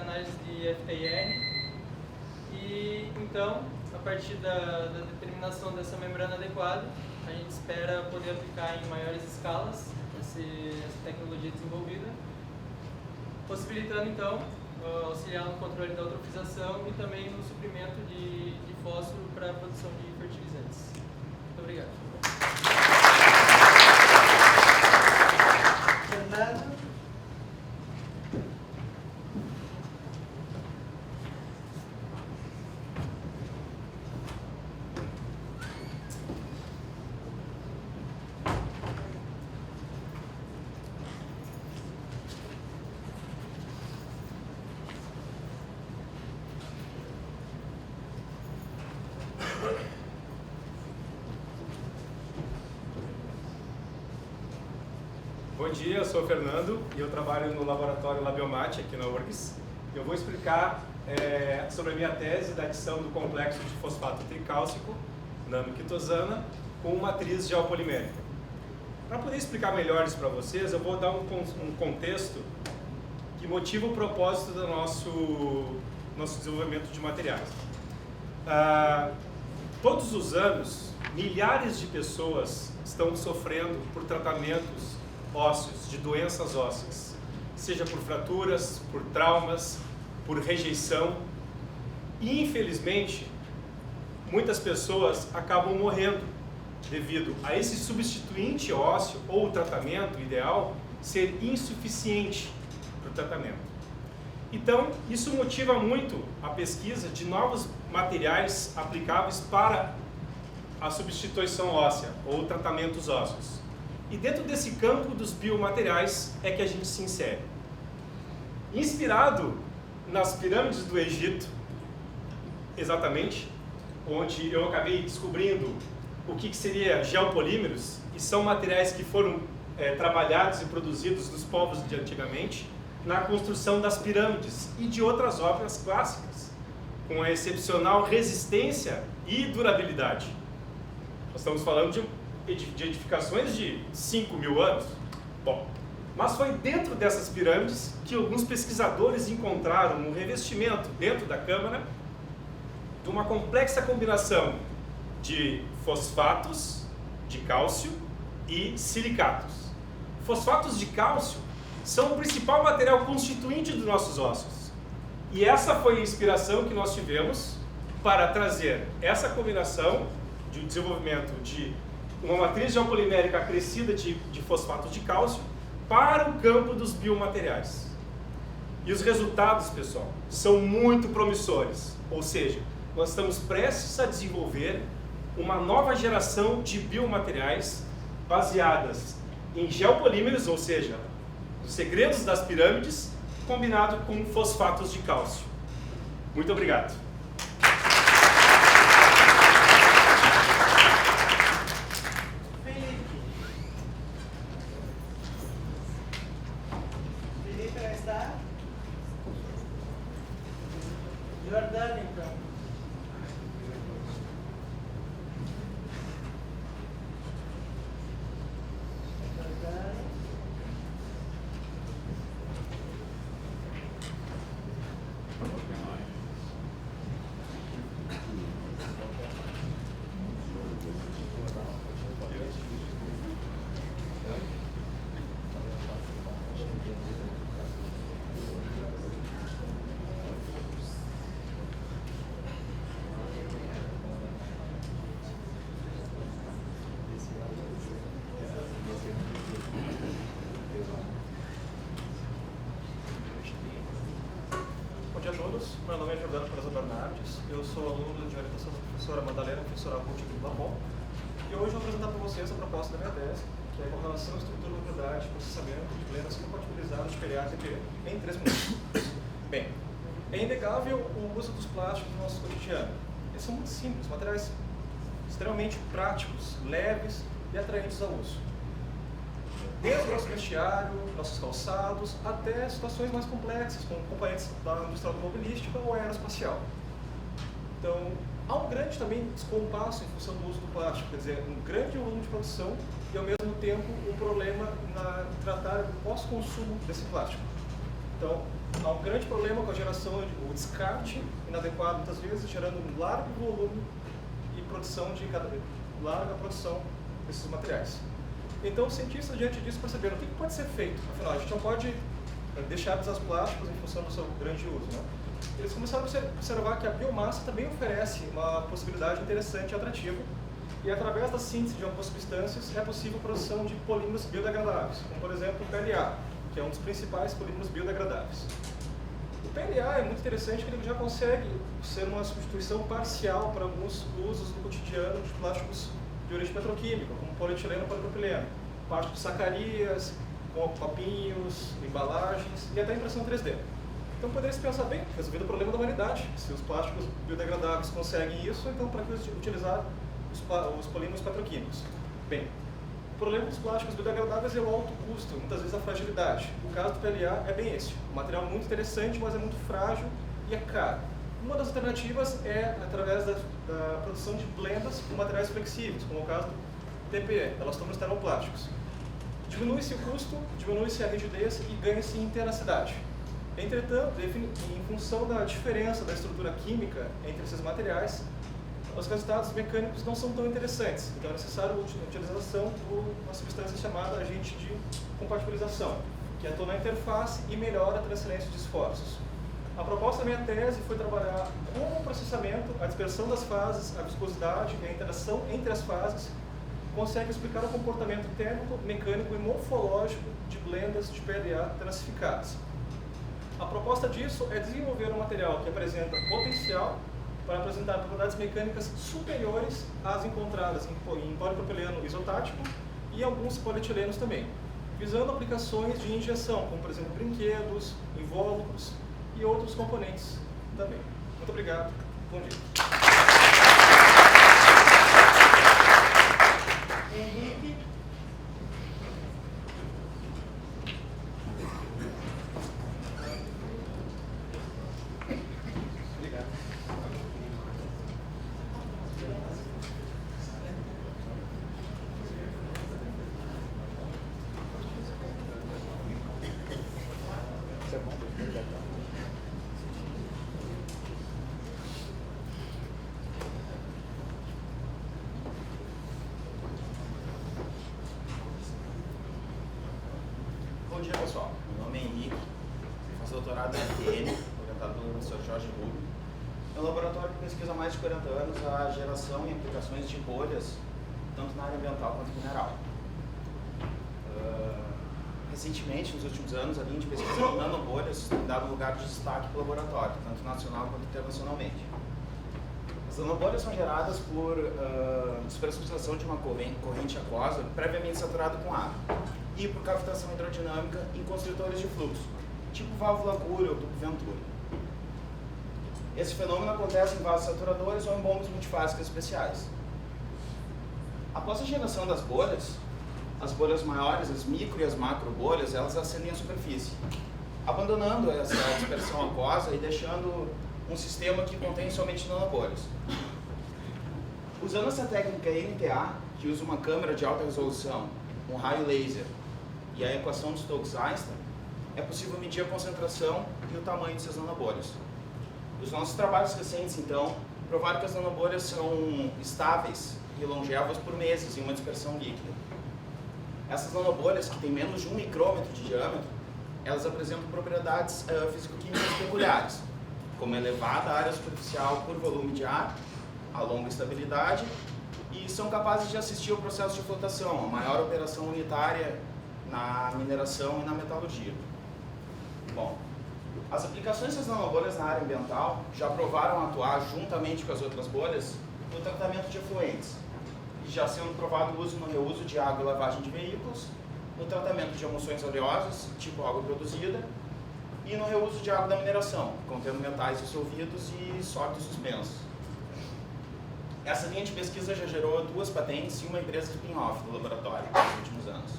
análise de FTIR. E então, a partir da determinação dessa membrana adequada, a gente espera poder aplicar em maiores escalas essa tecnologia desenvolvida, possibilitando então auxiliar no controle da eutrofização e também no suprimento de fósforo para a produção de fertilizantes. Muito obrigado. Fernando. Bom dia, eu sou o Fernando e eu trabalho no laboratório Labiomate aqui na URGS. Eu vou explicar sobre a minha tese da adição do complexo de fosfato tricálcico, nanoquitosana, com matriz geopolimérica. Para poder explicar melhor isso para vocês, eu vou dar um contexto que motiva o propósito do nosso desenvolvimento de materiais. Todos os anos, milhares de pessoas estão sofrendo por tratamentos ósseos, de doenças ósseas, seja por fraturas, por traumas, por rejeição. E, infelizmente, muitas pessoas acabam morrendo devido a esse substituinte ósseo ou o tratamento ideal ser insuficiente para o tratamento. Então, isso motiva muito a pesquisa de novos materiais aplicáveis para a substituição óssea ou tratamentos ósseos. E dentro desse campo dos biomateriais é que a gente se insere. Inspirado nas pirâmides do Egito, exatamente, onde eu acabei descobrindo o que seria geopolímeros, e são materiais que foram trabalhados e produzidos nos povos de antigamente, na construção das pirâmides e de outras obras clássicas, com a excepcional resistência e durabilidade. Nós estamos falando de edificações de 5.000 anos. Bom, mas foi dentro dessas pirâmides que alguns pesquisadores encontraram um revestimento dentro da câmara de uma complexa combinação de fosfatos de cálcio e silicatos, Fosfatos de cálcio são o principal material constituinte dos nossos ossos. E essa foi a inspiração que nós tivemos para trazer essa combinação de desenvolvimento de uma matriz geopolimérica acrescida de fosfatos de cálcio para o campo dos biomateriais. E os resultados, pessoal, são muito promissores. Ou seja, nós estamos prestes a desenvolver uma nova geração de biomateriais baseadas em geopolímeros, ou seja, os segredos das pirâmides, combinado com fosfatos de cálcio. Muito obrigado. Felipe não está? Jordânia, então. Jordânia. Bom dia a todos, meu nome é Jordano Praza Bernardes, eu sou aluno de orientação da professora Madalena, professora Ruth do Lamon, e hoje eu vou apresentar para vocês a proposta da minha tese, que é com relação à estrutura, propriedade e processamento de blendas compatibilizadas de PLA e TPE, em 3 minutos. Bem, é inegável o uso dos plásticos no nosso cotidiano. Eles são muito simples, materiais extremamente práticos, leves e atraentes ao uso. Desde o nosso vestiário, nossos calçados, até situações mais complexas, como componentes da indústria automobilística ou aeroespacial. Então, há um grande também descompasso em função do uso do plástico, quer dizer, um grande volume de produção e, ao mesmo tempo, um problema em tratar o pós-consumo desse plástico. Então, há um grande problema com a geração, o descarte inadequado, muitas vezes, gerando um largo volume e larga produção desses materiais. Então, os cientistas, diante disso, perceberam o que pode ser feito. Afinal, a gente não pode deixar de usar os plásticos em função do seu grande uso, né? Eles começaram a observar que a biomassa também oferece uma possibilidade interessante e atrativa, e através da síntese de algumas substâncias é possível a produção de polímeros biodegradáveis, como por exemplo o PLA, que é um dos principais polímeros biodegradáveis. O PLA é muito interessante porque ele já consegue ser uma substituição parcial para alguns usos no cotidiano de plásticos de origem petroquímica, como polietileno e polipropileno, parte de sacarias, copinhos, embalagens e até impressão 3D. Então poderia se pensar, bem, resolvido o problema da humanidade. Se os plásticos biodegradáveis conseguem isso, então para que utilizar os polímeros petroquímicos? Bem, o problema dos plásticos biodegradáveis é o alto custo, muitas vezes a fragilidade. O caso do PLA é bem esse. Um material muito interessante, mas é muito frágil e é caro. Uma das alternativas é através da produção de blendas com materiais flexíveis, como o caso do TPE, elastomers termoplásticos. Diminui-se o custo, diminui-se a rigidez e ganha-se em tenacidade. Entretanto, em função da diferença da estrutura química entre esses materiais, os resultados mecânicos não são tão interessantes. Então é necessário a utilização de uma substância chamada agente de compatibilização, que atua na interface e melhora a transferência de esforços. A proposta da minha tese foi trabalhar como o processamento, a dispersão das fases, a viscosidade e a interação entre as fases consegue explicar o comportamento térmico, mecânico e morfológico de blendas de PLA transficadas. A proposta disso é desenvolver um material que apresenta potencial para apresentar propriedades mecânicas superiores às encontradas em polipropileno isotático e alguns polietilenos também, visando aplicações de injeção, como por exemplo brinquedos, invólucros e outros componentes também. Muito obrigado. Bom dia. Henrique. Obrigado. dia, pessoal. Meu nome é Henrique, faço doutorado em FTN, orientado pelo professor Jorge Rubio. É um laboratório que pesquisa há mais de 40 anos a geração e aplicações de bolhas, tanto na área ambiental quanto mineral. Recentemente, nos últimos anos, a linha de pesquisa de nanobolhas tem dado lugar de destaque para o laboratório, tanto nacional quanto internacionalmente. As nanobolhas são geradas por despressurização de uma corrente aquosa previamente saturada com água e por cavitação hidrodinâmica em constritores de fluxo, tipo válvula Curie ou tubo Venturi. Esse fenômeno acontece em vasos saturadores ou em bombas multifásicas especiais. Após a geração das bolhas, as bolhas maiores, as micro e as macro bolhas, elas ascendem à superfície, abandonando essa dispersão aquosa e deixando um sistema que contém somente nanobolhas. Usando essa técnica NTA, que usa uma câmera de alta resolução, um raio laser e a equação de Stokes-Einstein, é possível medir a concentração e o tamanho dessas nanobolhas. Os nossos trabalhos recentes, então, provaram que as nanobolhas são estáveis e longevas por meses em uma dispersão líquida. Essas nanobolhas, que têm menos de 1 micrômetro de diâmetro, elas apresentam propriedades físico-químicas peculiares, como elevada área superficial por volume de ar, a longa estabilidade, e são capazes de assistir ao processo de flotação, a maior operação unitária na mineração e na metalurgia. Bom, as aplicações das nanobolhas na área ambiental já provaram atuar juntamente com as outras bolhas no tratamento de efluentes, e já sendo provado o uso no reuso de água e lavagem de veículos, no tratamento de emulsões oleosas, tipo água produzida, e no reuso de água da mineração, contendo metais dissolvidos e sólidos suspensos. Essa linha de pesquisa já gerou 2 patentes e uma empresa de spin-off do laboratório nos últimos anos.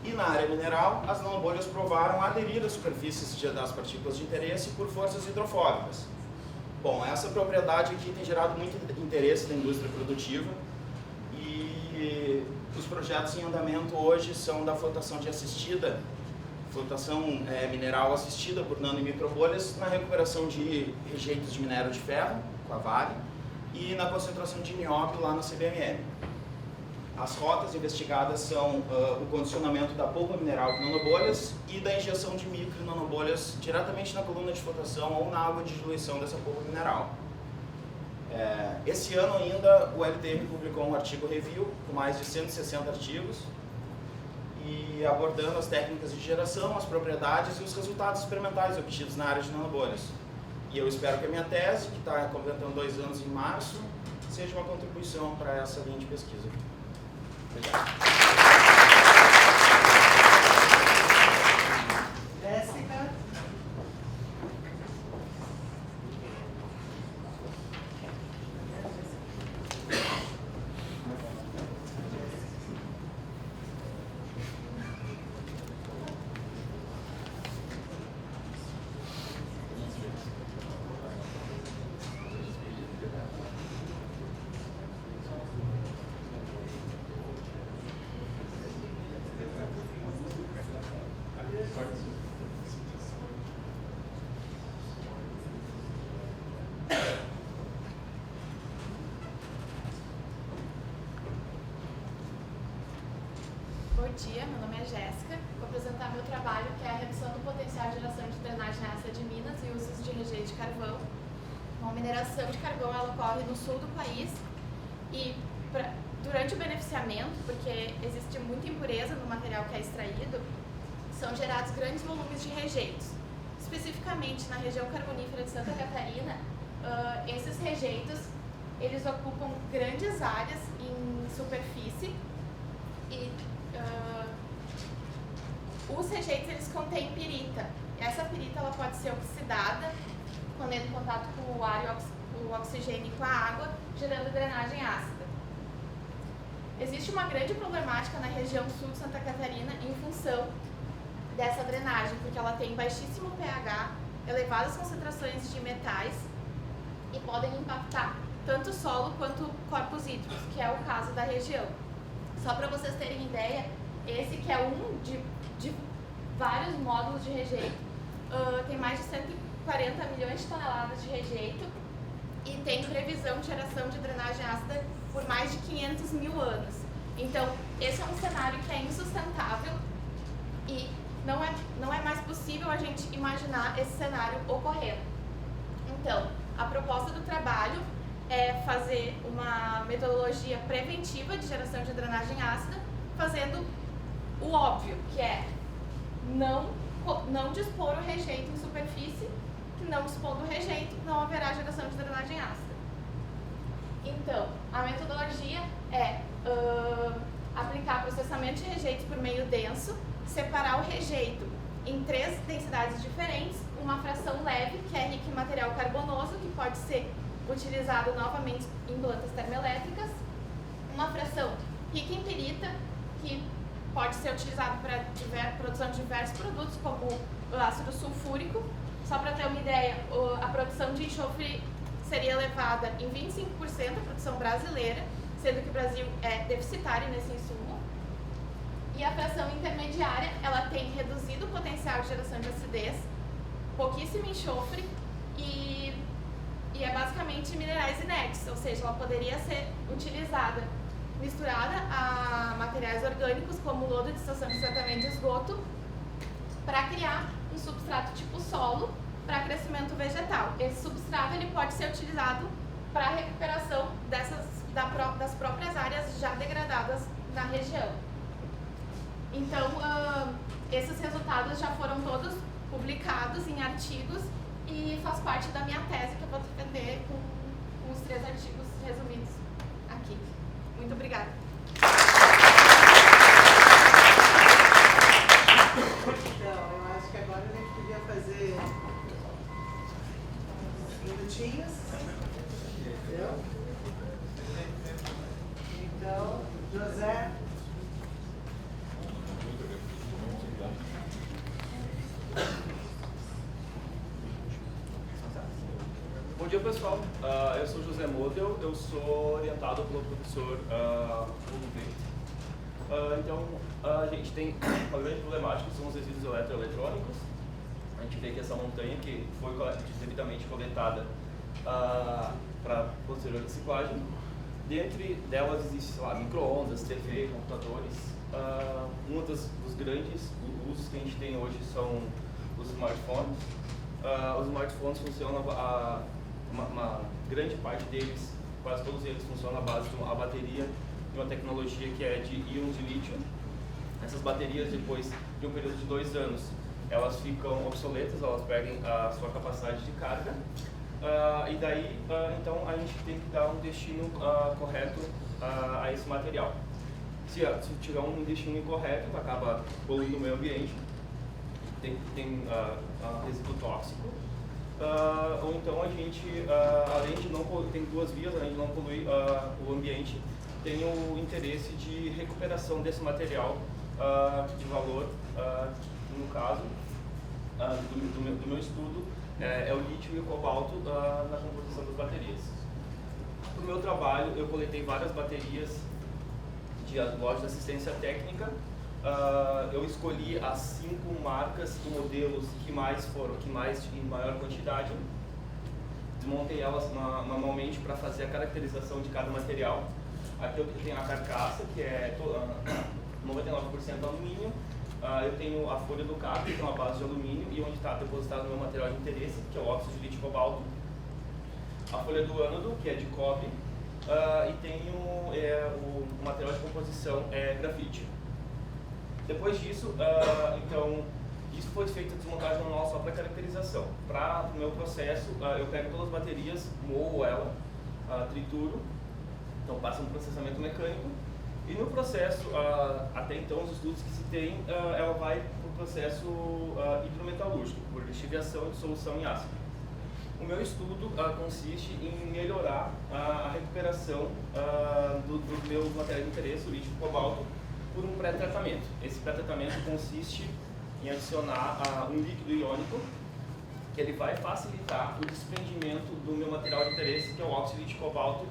E na área mineral, as nanobolhas provaram aderir às superfícies das partículas de interesse por forças hidrofóbicas. Bom, essa propriedade aqui tem gerado muito interesse da indústria produtiva e os projetos em andamento hoje são da flotação mineral assistida por nano e microbolhas na recuperação de rejeitos de minério de ferro, com a Vale, e na concentração de nióbio lá na CBMM. As rotas investigadas são o condicionamento da polpa mineral de nanobolhas e da injeção de micro e nanobolhas diretamente na coluna de flotação ou na água de diluição dessa polpa mineral. Esse ano ainda o LTM publicou um artigo review com mais de 160 artigos e abordando as técnicas de geração, as propriedades e os resultados experimentais obtidos na área de nanobolhas. E eu espero que a minha tese, que está completando 2 anos em março, seja uma contribuição para essa linha de pesquisa. Obrigado. Jéssica. Bom dia, meu nome é Jéssica. Vou apresentar meu trabalho, que é a redução do potencial de geração de drenagem ácida de Minas e usos de rejeito de carvão. A mineração de carvão ela ocorre no sul do país e durante o beneficiamento, porque existe muita impureza no material que é extraído, são gerados grandes volumes de rejeitos. Especificamente na região carbonífera de Santa Catarina, esses rejeitos eles ocupam grandes áreas em superfície e os rejeitos eles contêm pirita. Essa pirita ela pode ser oxidada quando entra em contato com o ar e o oxigênio e com a água, gerando drenagem ácida. Existe uma grande problemática na região sul de Santa Catarina em função dessa drenagem, porque ela tem baixíssimo pH, elevadas concentrações de metais e podem impactar tanto o solo quanto corpos hídricos, que é o caso da região. Só para vocês terem ideia, esse que é um de vários módulos de rejeito, tem mais de 140 milhões de toneladas de rejeito e tem previsão de geração de drenagem ácida por mais de 500 mil anos. Então, esse é um cenário que é insustentável e não é mais possível a gente imaginar esse cenário ocorrendo. Então, a proposta do trabalho é fazer uma metodologia preventiva de geração de drenagem ácida, fazendo o óbvio, que é não dispor o rejeito em superfície, que não dispondo o rejeito, não haverá geração de drenagem ácida. Então, a metodologia é aplicar processamento de rejeitos por meio denso, separar o rejeito em 3 densidades diferentes, uma fração leve, que é rica em material carbonoso, que pode ser utilizado novamente em plantas termoelétricas, uma fração rica em pirita, que pode ser utilizado para produção de diversos produtos, como o ácido sulfúrico. Só para ter uma ideia, a produção de enxofre seria elevada em 25% a produção brasileira, sendo que o Brasil é deficitário nesse insumo. E a fração intermediária, ela tem reduzido o potencial de geração de acidez, pouquíssimo enxofre e é basicamente minerais inertes, ou seja, ela poderia ser utilizada misturada a materiais orgânicos, como lodo de estação de tratamento de esgoto, para criar um substrato tipo solo para crescimento vegetal. Esse substrato ele pode ser utilizado para a recuperação das próprias áreas já degradadas na região. Então, esses resultados já foram todos publicados em artigos e faz parte da minha tese que eu vou defender com os 3 artigos resumidos aqui. Muito obrigada. Então, eu acho que agora a gente podia fazer uns minutinhos. Entendeu? Então, José. Bom dia, pessoal. Eu sou José Model, eu sou orientado pelo professor Bruno. Então, a gente tem uma grande problemática, que são os resíduos eletroeletrônicos. A gente vê que essa montanha que foi devidamente coletada para posterior reciclagem. Dentre delas existe, sei lá, micro-ondas, TV, computadores. Dos grandes usos que a gente tem hoje são os smartphones. Os smartphones funcionam, uma grande parte deles, quase todos eles funcionam à base de uma bateria de uma tecnologia que é de íons de lítio. Essas baterias, depois de um período de 2 anos, elas ficam obsoletas, elas perdem a sua capacidade de carga. E daí, então, a gente tem que dar um destino correto a esse material. Se tiver um destino incorreto, acaba poluindo o meio ambiente, tem resíduo tóxico. Ou então a gente, além de não poluir, tem 2 vias, além de não poluir o ambiente, tem o interesse de recuperação desse material de valor, que no caso do meu estudo é o lítio e o cobalto na composição das baterias. No meu trabalho eu coletei várias baterias de lojas de assistência técnica. Eu escolhi as 5 marcas e modelos que mais em maior quantidade. Desmontei elas manualmente para fazer a caracterização de cada material. Aqui eu tenho a carcaça, que é 99% alumínio. Eu tenho a folha do cabo, que é uma base de alumínio, e onde está depositado o meu material de interesse, que é o óxido de lítio e cobalto. A folha do ânodo, que é de cobre. E tenho o material de composição, grafite. Depois disso, então, isso foi feito a desmontagem manual só para caracterização. Para o meu processo, eu pego todas as baterias, moo ela, trituro, então passa um processamento mecânico. E no processo, até então, os estudos que se tem, ela vai para o processo hidrometalúrgico, por lixiviação e dissolução em ácido. O meu estudo consiste em melhorar a recuperação do meu material de interesse, o lítio e o cobalto, por um pré-tratamento. Esse pré-tratamento consiste em adicionar um líquido iônico, que ele vai facilitar o desprendimento do meu material de interesse, que é o óxido de lítio e cobalto,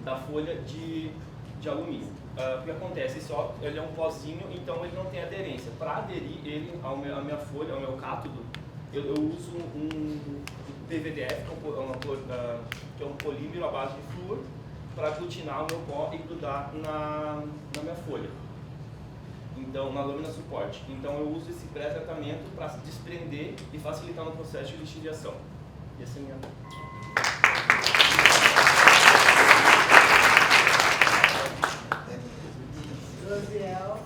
da folha de alumínio. O que acontece? Esse óxido, ele é um pozinho, então ele não tem aderência. Para aderir ele à minha folha, ao meu cátodo, eu uso um PVDF, que é um polímero à base de flúor, para aglutinar o meu pó e grudar na minha folha. então, na lâmina suporte. Então eu uso esse pré-tratamento para se desprender e facilitar no processo de lixiviação. E essa é a minha... Rosiel.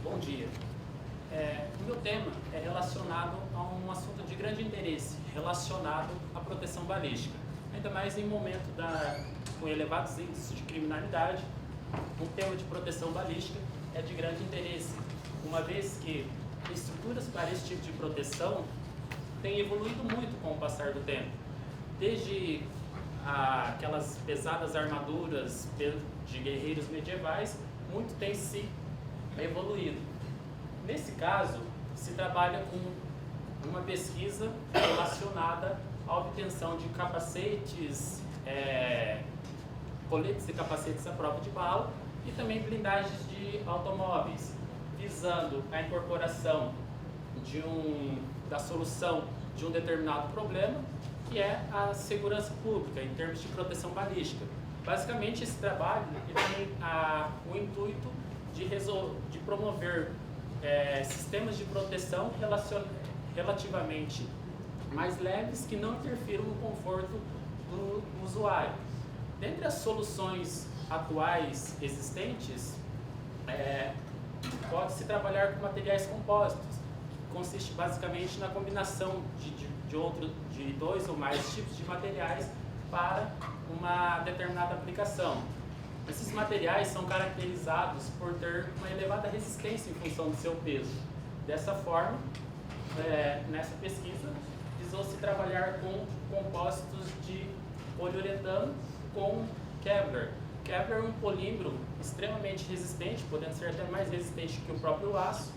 Bom dia. O meu tema é relacionado a um assunto de grande interesse, relacionado à proteção balística. Ainda mais em momento com elevados índices de criminalidade, um tema de proteção balística é de grande interesse, uma vez que estruturas para esse tipo de proteção têm evoluído muito com o passar do tempo. Desde aquelas pesadas armaduras de guerreiros medievais, muito tem se evoluído. Nesse caso, se trabalha com uma pesquisa relacionada à obtenção de capacetes, coletes e capacetes à prova de bala e também blindagens de automóveis, visando a incorporação da solução de um determinado problema, que é a segurança pública, em termos de proteção balística. Basicamente, esse trabalho tem o intuito de promover sistemas de proteção relativamente mais leves que não interfiram no conforto do usuário. Dentre as soluções atuais existentes, pode-se trabalhar com materiais compósitos, que consiste basicamente na combinação de dois ou mais tipos de materiais para uma determinada aplicação. Esses materiais são caracterizados por ter uma elevada resistência em função do seu peso. Dessa forma, nessa pesquisa, visou-se trabalhar com compósitos de poliuretano com Kevlar. Kevlar é um polímero extremamente resistente, podendo ser até mais resistente que o próprio aço,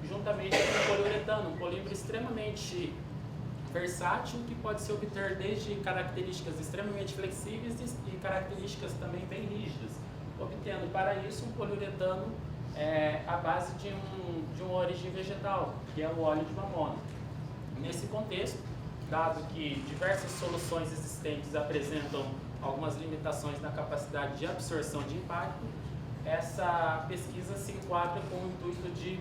juntamente com o poliuretano, um polímero extremamente versátil que pode se obter desde características extremamente flexíveis e características também bem rígidas, obtendo para isso um poliuretano à base de uma origem vegetal, que é o óleo de mamona. Nesse contexto, dado que diversas soluções existentes apresentam algumas limitações na capacidade de absorção de impacto, essa pesquisa se enquadra com o intuito de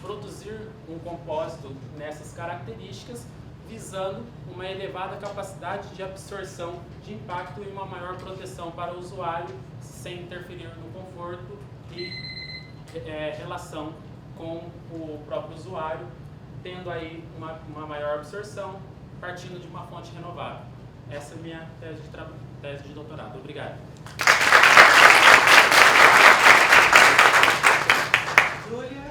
produzir um compósito nessas características, visando uma elevada capacidade de absorção de impacto e uma maior proteção para o usuário, sem interferir no conforto e relação com o próprio usuário, tendo aí uma maior absorção, partindo de uma fonte renovável. Essa é a minha tese de doutorado. Obrigado. Júlia.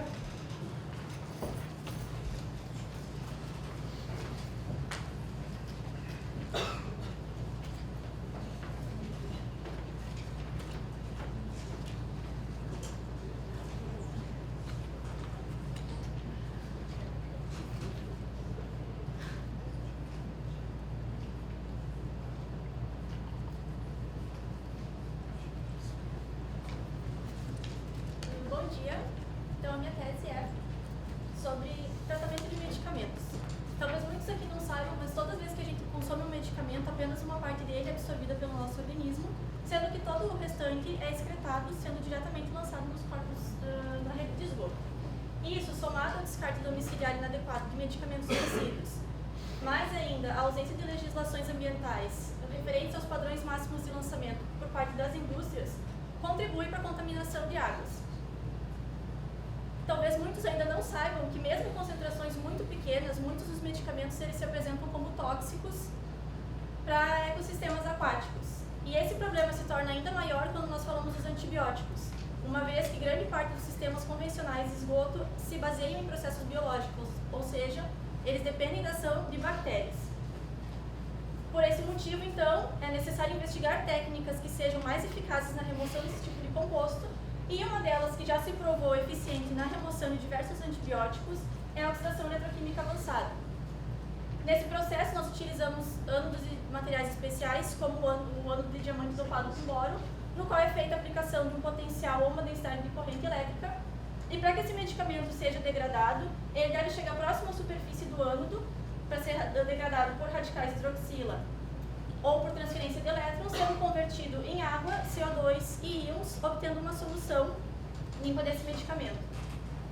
Bom dia. Então, a minha tese é sobre tratamento de medicamentos. Talvez muitos aqui não saibam, mas todas as vezes que a gente consome um medicamento, apenas uma parte dele é absorvida pelo nosso organismo, sendo que todo o restante é excretado, sendo diretamente lançado nos corpos na rede de esgoto. Isso, somado ao descarte domiciliar inadequado de medicamentos vencidos, mais ainda a ausência de legislações ambientais referentes aos padrões máximos de lançamento por parte das indústrias, contribui para a contaminação de águas. Talvez muitos ainda não saibam que mesmo em concentrações muito pequenas, muitos dos medicamentos eles se apresentam como tóxicos para ecossistemas aquáticos. E esse problema se torna ainda maior quando nós falamos dos antibióticos, uma vez que grande parte dos sistemas convencionais de esgoto se baseiam em processos biológicos, ou seja, eles dependem da ação de bactérias. Por esse motivo, então, é necessário investigar técnicas que sejam mais eficazes na remoção desse tipo de composto, e uma delas que já se provou eficiente na remoção de diversos antibióticos é a oxidação eletroquímica avançada. Nesse processo, nós utilizamos ânodos e materiais especiais, como o ânodo de diamante dopado com boro, no qual é feita a aplicação de um potencial ou uma densidade de corrente elétrica. E para que esse medicamento seja degradado, ele deve chegar próximo à superfície do ânodo para ser degradado por radicais de hidroxila ou por transferência de elétrons, sendo convertido em água, CO2 e íons, obtendo uma solução limpa desse medicamento.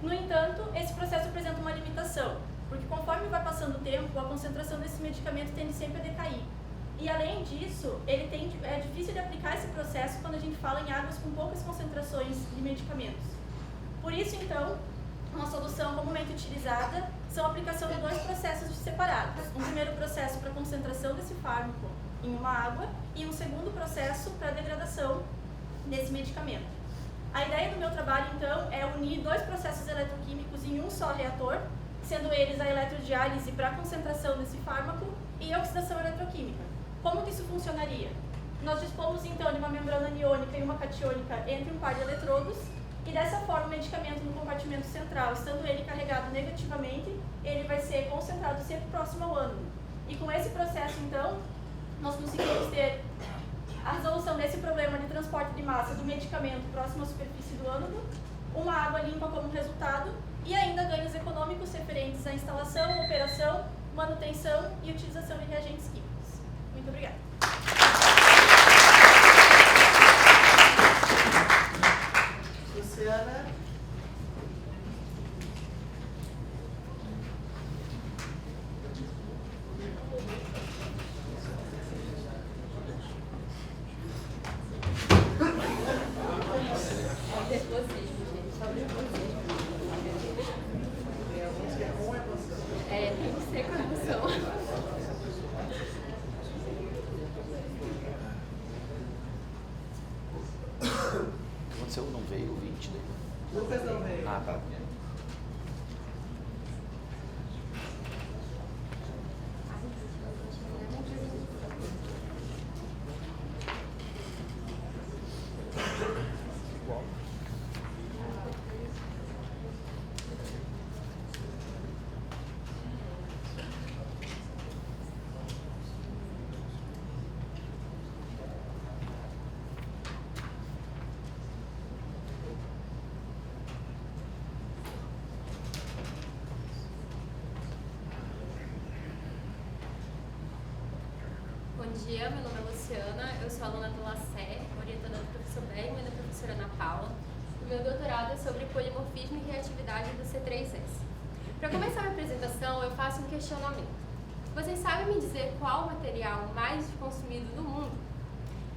No entanto, esse processo apresenta uma limitação, porque conforme vai passando o tempo, a concentração desse medicamento tende sempre a decair. E além disso, é difícil de aplicar esse processo quando a gente fala em águas com poucas concentrações de medicamentos. Por isso, então, uma solução comumente utilizada são a aplicação de 2 processos separados. Um primeiro processo para a concentração desse fármaco em uma água e um segundo processo para a degradação desse medicamento. A ideia do meu trabalho, então, é unir 2 processos eletroquímicos em um só reator, sendo eles a eletrodiálise para a concentração desse fármaco e a oxidação eletroquímica. Como que isso funcionaria? Nós dispomos, então, de uma membrana aniônica e uma catiônica entre um par de eletrodos, e dessa forma o medicamento no compartimento central, estando ele carregado negativamente, ele vai ser concentrado sempre próximo ao ânodo. E com esse processo, então, nós conseguimos ter a resolução desse problema de transporte de massa do medicamento próximo à superfície do ânodo, uma água limpa como resultado, e ainda ganhos econômicos referentes à instalação, operação, manutenção e utilização de reagentes químicos. Muito obrigada. Luciana. Tem que ser com emoção. O que aconteceu? Não veio o 20 daí? Lucas não veio. Ah, tá. Bom dia, meu nome é Luciana, eu sou aluna do LACE, orientada do professor Bergman e da professora Ana Paula. O meu doutorado é sobre polimorfismo e reatividade do C3S. Para começar a minha apresentação, eu faço um questionamento. Vocês sabem me dizer qual o material mais consumido no mundo?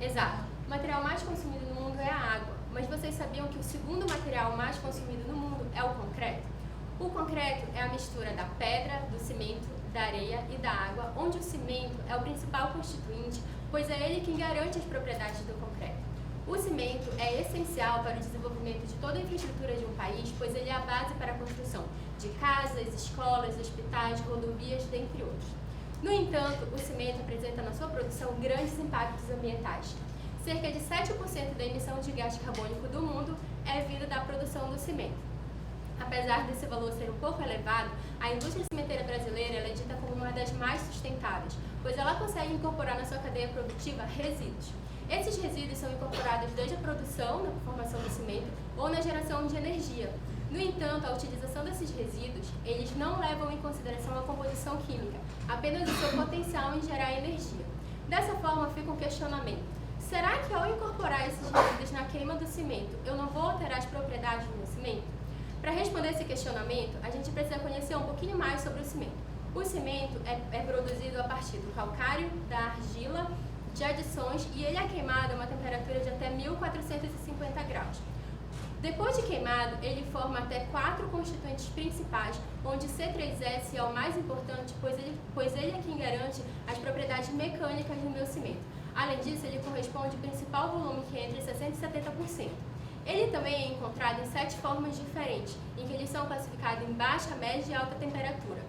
Exato, o material mais consumido no mundo é a água, mas vocês sabiam que o segundo material mais consumido no mundo é o concreto? O concreto é a mistura da pedra, do cimento, da areia e da água, onde o cimento é o principal constituinte, pois é ele quem garante as propriedades do concreto. O cimento é essencial para o desenvolvimento de toda a infraestrutura de um país, pois ele é a base para a construção de casas, escolas, hospitais, rodovias, dentre outros. No entanto, o cimento apresenta na sua produção grandes impactos ambientais. Cerca de 7% da emissão de gás carbônico do mundo é vinda da produção do cimento. Apesar desse valor ser um pouco elevado, a indústria cimenteira brasileira é dita como uma das mais sustentáveis, pois ela consegue incorporar na sua cadeia produtiva resíduos. Esses resíduos são incorporados desde a produção, na formação do cimento, ou na geração de energia. No entanto, a utilização desses resíduos, eles não levam em consideração a composição química, apenas o seu potencial em gerar energia. Dessa forma, fica um questionamento. Será que ao incorporar esses resíduos na queima do cimento, eu não vou alterar as propriedades do meu cimento? Para responder esse questionamento, a gente precisa conhecer um pouquinho mais sobre o cimento. O cimento é produzido a partir do calcário, da argila, de adições, e ele é queimado a uma temperatura de até 1450 graus. Depois de queimado, ele forma até 4 constituintes principais, onde C3S é o mais importante, pois ele é quem garante as propriedades mecânicas do meu cimento. Além disso, ele corresponde ao principal volume, que é entre 60% e 70%. Ele também é encontrado em 7 formas diferentes, em que eles são classificados em baixa, média e alta temperatura.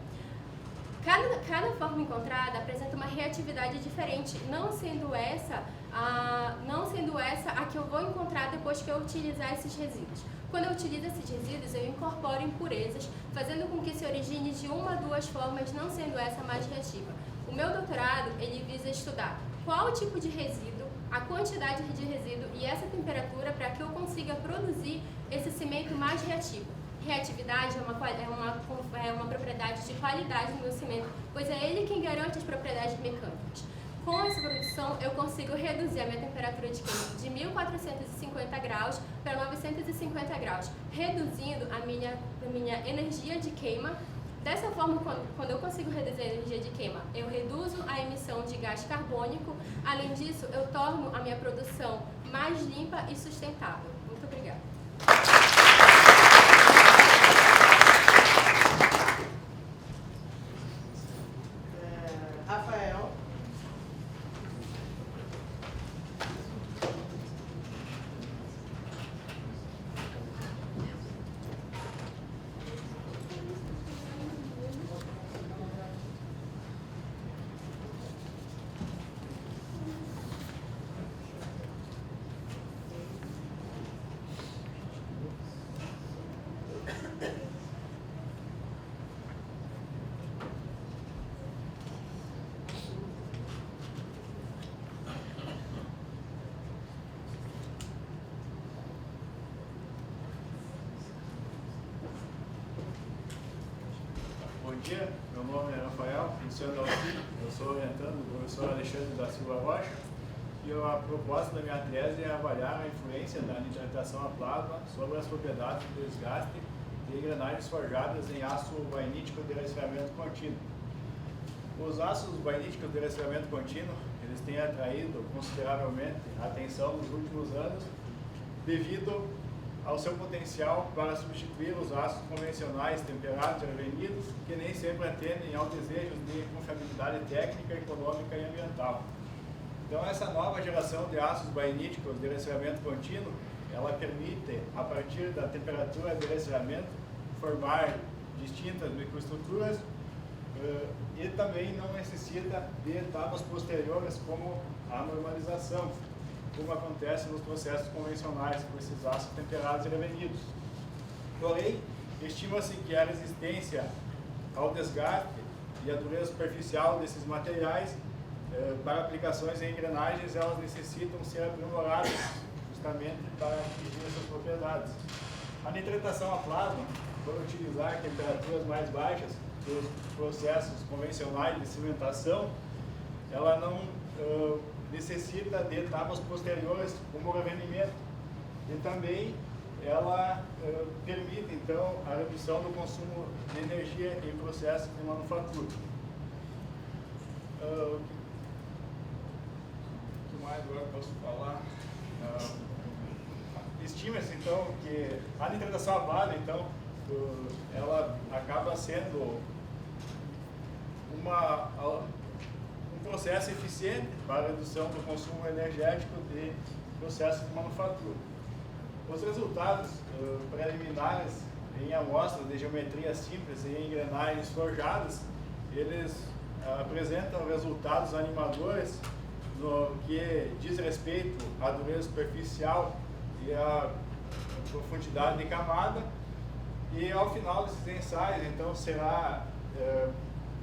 Cada forma encontrada apresenta uma reatividade diferente, não sendo essa a que eu vou encontrar depois que eu utilizar esses resíduos. Quando eu utilizo esses resíduos, eu incorporo impurezas, fazendo com que se origine de uma ou duas formas, não sendo essa mais reativa. O meu doutorado, ele visa estudar qual tipo de resíduo, a quantidade de resíduo e essa temperatura para que eu consiga produzir esse cimento mais reativo. Reatividade é uma propriedade de qualidade no meu cimento, pois é ele quem garante as propriedades mecânicas. Com essa produção, eu consigo reduzir a minha temperatura de queima de 1450 graus para 950 graus, reduzindo a minha energia de queima. Dessa forma, quando eu consigo reduzir a energia de queima, eu reduzo a emissão de gás carbônico. Além disso, eu torno a minha produção mais limpa e sustentável. Muito obrigada. Rafael. Bom dia, meu nome é Rafael Luciano Dalci, eu sou orientando do professor Alexandre da Silva Rocha e a proposta da minha tese é avaliar a influência da nitratação a plasma sobre as propriedades do desgaste de engrenagens forjadas em aço vainítico de resfriamento contínuo. Os aços vainíticos de resfriamento contínuo, eles têm atraído consideravelmente a atenção nos últimos anos devido ao seu potencial para substituir os aços convencionais temperados e intervenidos, que nem sempre atendem ao desejo de confiabilidade técnica, econômica e ambiental. Então, essa nova geração de aços vainíticos de resfriamento contínuo, ela permite, a partir da temperatura de resfriamento, formar distintas microestruturas e também não necessita de etapas posteriores como a normalização, como acontece nos processos convencionais com esses aços temperados e revenidos. Porém, estima-se que a resistência ao desgaste e a dureza superficial desses materiais para aplicações em engrenagens, elas necessitam ser aprimoradas justamente para atingir essas propriedades. A nitratação a plasma, por utilizar temperaturas mais baixas que os processos convencionais de cimentação, ela não necessita de etapas posteriores como o revenimento e também ela permite então a redução do consumo de energia em processos de manufatura. O que mais agora posso falar? Estima-se então que a nitratação a plasma, então, ela acaba sendo um processo eficiente para a redução do consumo energético de processos de manufatura. Os resultados preliminares em amostras de geometria simples e em engrenagens forjadas, eles apresentam resultados animadores no que diz respeito à dureza superficial e à profundidade de camada, e ao final desses ensaios, então,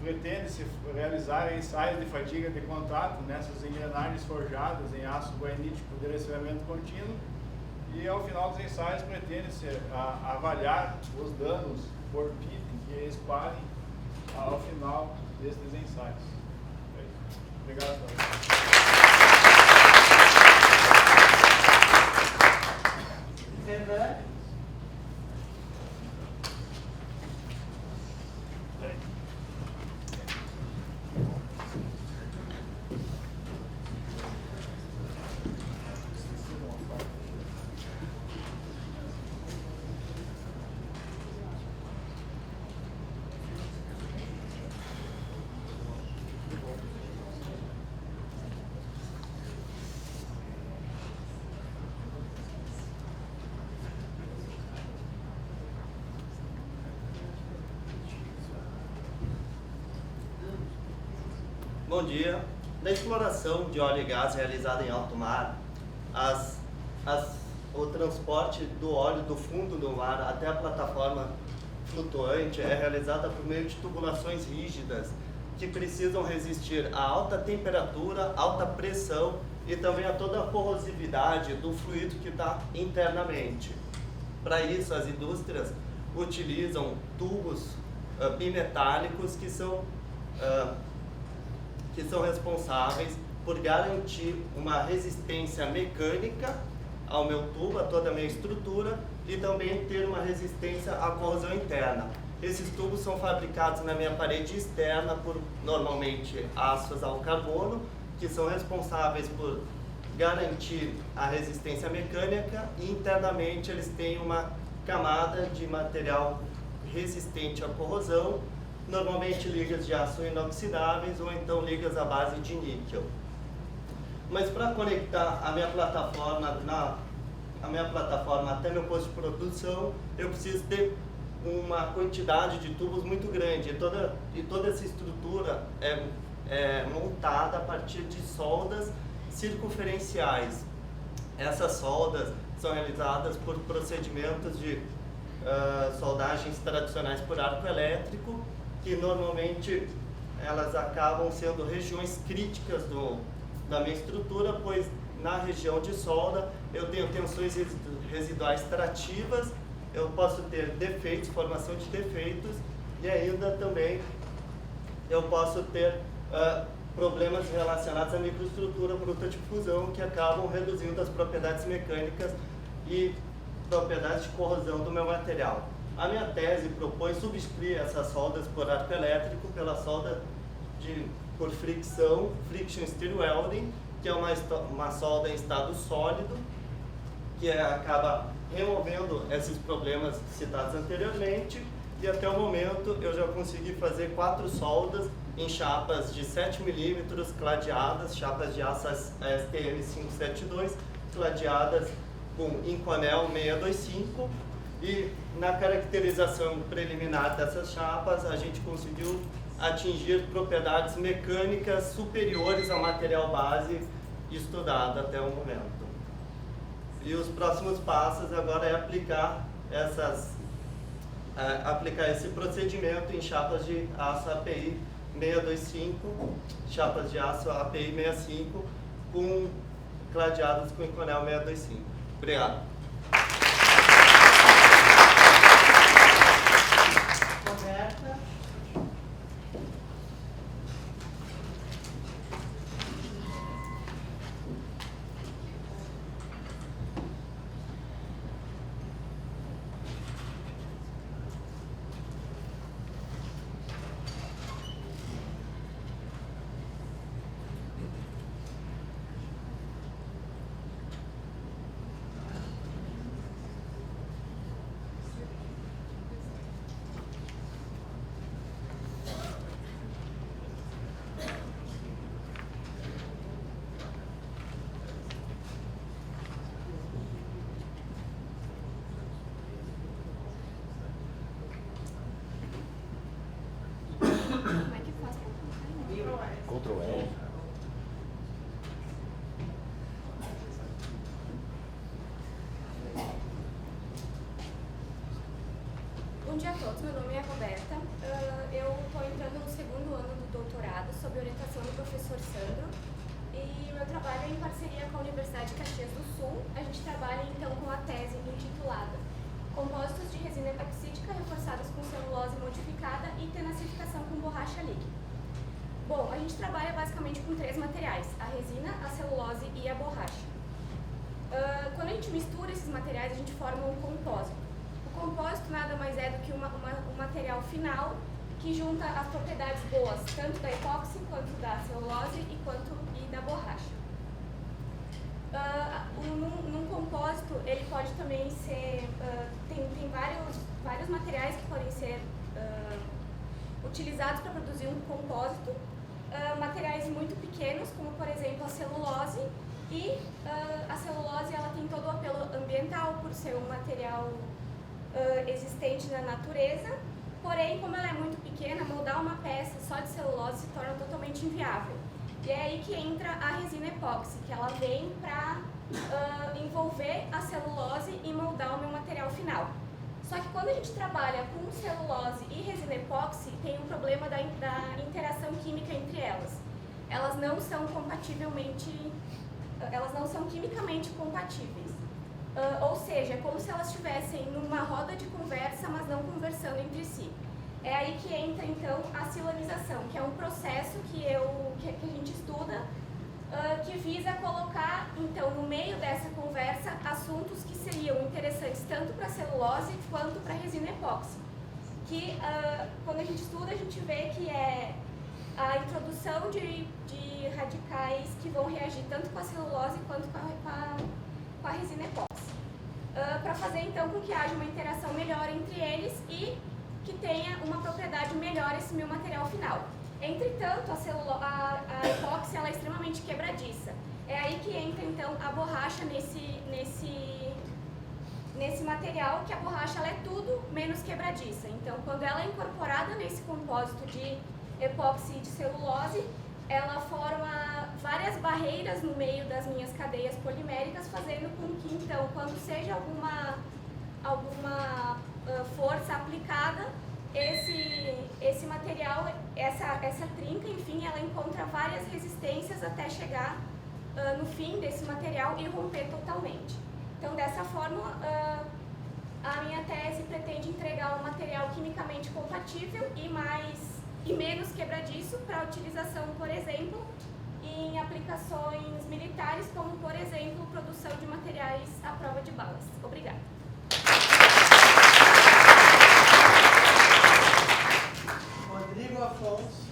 pretende-se realizar ensaios de fadiga de contato nessas engrenagens forjadas em aço vainítico de resfriamento contínuo, e ao final dos ensaios pretende-se avaliar os danos por pitting que espalhem ao final destes ensaios. Obrigado. Bom dia. Na exploração de óleo e gás realizada em alto mar, o transporte do óleo do fundo do mar até a plataforma flutuante é realizada por meio de tubulações rígidas que precisam resistir a alta temperatura, alta pressão e também a toda a corrosividade do fluido que está internamente. Para isso, as indústrias utilizam tubos bimetálicos que são responsáveis por garantir uma resistência mecânica ao meu tubo, a toda a minha estrutura, e também ter uma resistência à corrosão interna. Esses tubos são fabricados na minha parede externa por, normalmente, aços ao carbono, que são responsáveis por garantir a resistência mecânica, e internamente eles têm uma camada de material resistente à corrosão, normalmente ligas de aço inoxidáveis ou então ligas à base de níquel. Mas para conectar a minha plataforma até meu posto de produção, eu preciso ter uma quantidade de tubos muito grande, e toda essa estrutura é montada a partir de soldas circunferenciais. Essas soldas são realizadas por procedimentos de soldagens tradicionais por arco elétrico, que normalmente elas acabam sendo regiões críticas da minha estrutura, pois na região de solda eu tenho tensões residuais trativas, eu posso ter defeitos, formação de defeitos, e ainda também eu posso ter problemas relacionados à microestrutura bruta de fusão, que acabam reduzindo as propriedades mecânicas e propriedades de corrosão do meu material. A minha tese propõe substituir essas soldas por arco elétrico pela solda por fricção, friction stir welding, que é uma solda em estado sólido, que acaba removendo esses problemas citados anteriormente, e até o momento eu já consegui fazer 4 soldas em chapas de 7 mm cladeadas, chapas de aço STM 572, cladeadas com Inconel 625, e na caracterização preliminar dessas chapas a gente conseguiu atingir propriedades mecânicas superiores ao material base estudado até o momento. E os próximos passos agora é aplicar esse procedimento em chapas de aço API 625, chapas de aço API 65, cladeadas com Inconel 625. Obrigado. Roberta. Ctrl L. Bom dia a todos, meu nome é Roberta. Eu estou entrando no 2º ano do doutorado sob orientação do professor Sandro, e meu trabalho é em parceria com a Universidade de Caxias do Sul. A gente trabalha então com a tese intitulada Compósitos de resina epoxídica reforçados com celulose modificada e tenacificação com borracha líquida. Bom, a gente trabalha basicamente com 3 materiais: a resina, a celulose e a borracha. Quando a gente mistura esses materiais, a gente forma um compósito. O compósito nada mais é do que um material final que junta as propriedades boas, tanto da epóxi, quanto da celulose e da borracha. Num compósito, ele pode também ser... tem vários materiais que podem ser utilizados para produzir um compósito. Materiais muito pequenos, como por exemplo a celulose, e a celulose ela tem todo o apelo ambiental por ser um material existente na natureza, porém, como ela é muito pequena, moldar uma peça só de celulose se torna totalmente inviável. E é aí que entra a resina epóxi, que ela vem para envolver a celulose e moldar o meu material final. Só que quando a gente trabalha com celulose e resina epóxi, tem um problema da interação química entre elas. Elas não são quimicamente compatíveis. Ou seja, é como se elas estivessem numa roda de conversa, mas não conversando entre si. É aí que entra, então, a silanização, que é um processo que a gente estuda, que visa colocar, então, no meio dessa conversa, assuntos que seriam interessantes tanto para a celulose quanto para a resina epóxi. Que, quando a gente estuda, a gente vê que é a introdução de radicais que vão reagir tanto com a celulose quanto com a resina epóxi. Para fazer, então, com que haja uma interação melhor entre eles e que tenha uma propriedade melhor esse meu material final. Entretanto, a epóxi ela é extremamente quebradiça. É aí que entra, então, a borracha nesse material, que a borracha ela é tudo menos quebradiça. Então, quando ela é incorporada nesse compósito de epóxi e de celulose, ela forma várias barreiras no meio das minhas cadeias poliméricas, fazendo com que, então, quando seja alguma força aplicada, esse material, essa trinca, enfim, ela encontra várias resistências até chegar no fim desse material e romper totalmente. Então, dessa forma, a minha tese pretende entregar um material quimicamente compatível e menos quebradiço para utilização, por exemplo, em aplicações militares, como, por exemplo, produção de materiais à prova de balas. Obrigada. Rodrigo Afonso.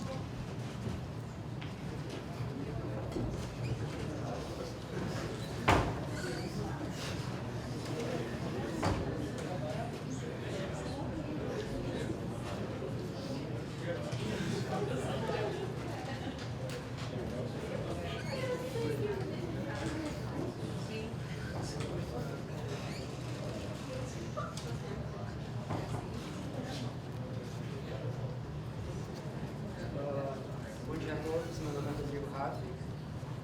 Bom dia a todos, meu nome é Rodrigo Rato,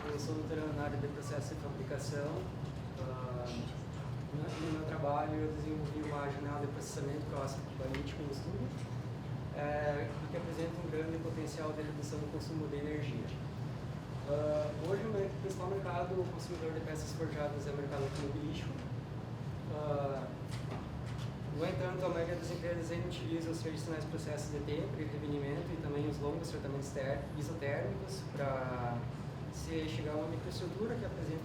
eu sou doutorando na área de processo e fabricação. No meu trabalho eu desenvolvi uma janela de processamento próximo analítico no estudo, que apresenta um grande potencial de redução do consumo de energia. Hoje o principal mercado consumidor de peças forjadas é o mercado automobilístico. No entanto, a maioria das empresas ainda utiliza os tradicionais processos de tempo e revenimento e também os longos tratamentos isotérmicos para se chegar a uma microestrutura que apresente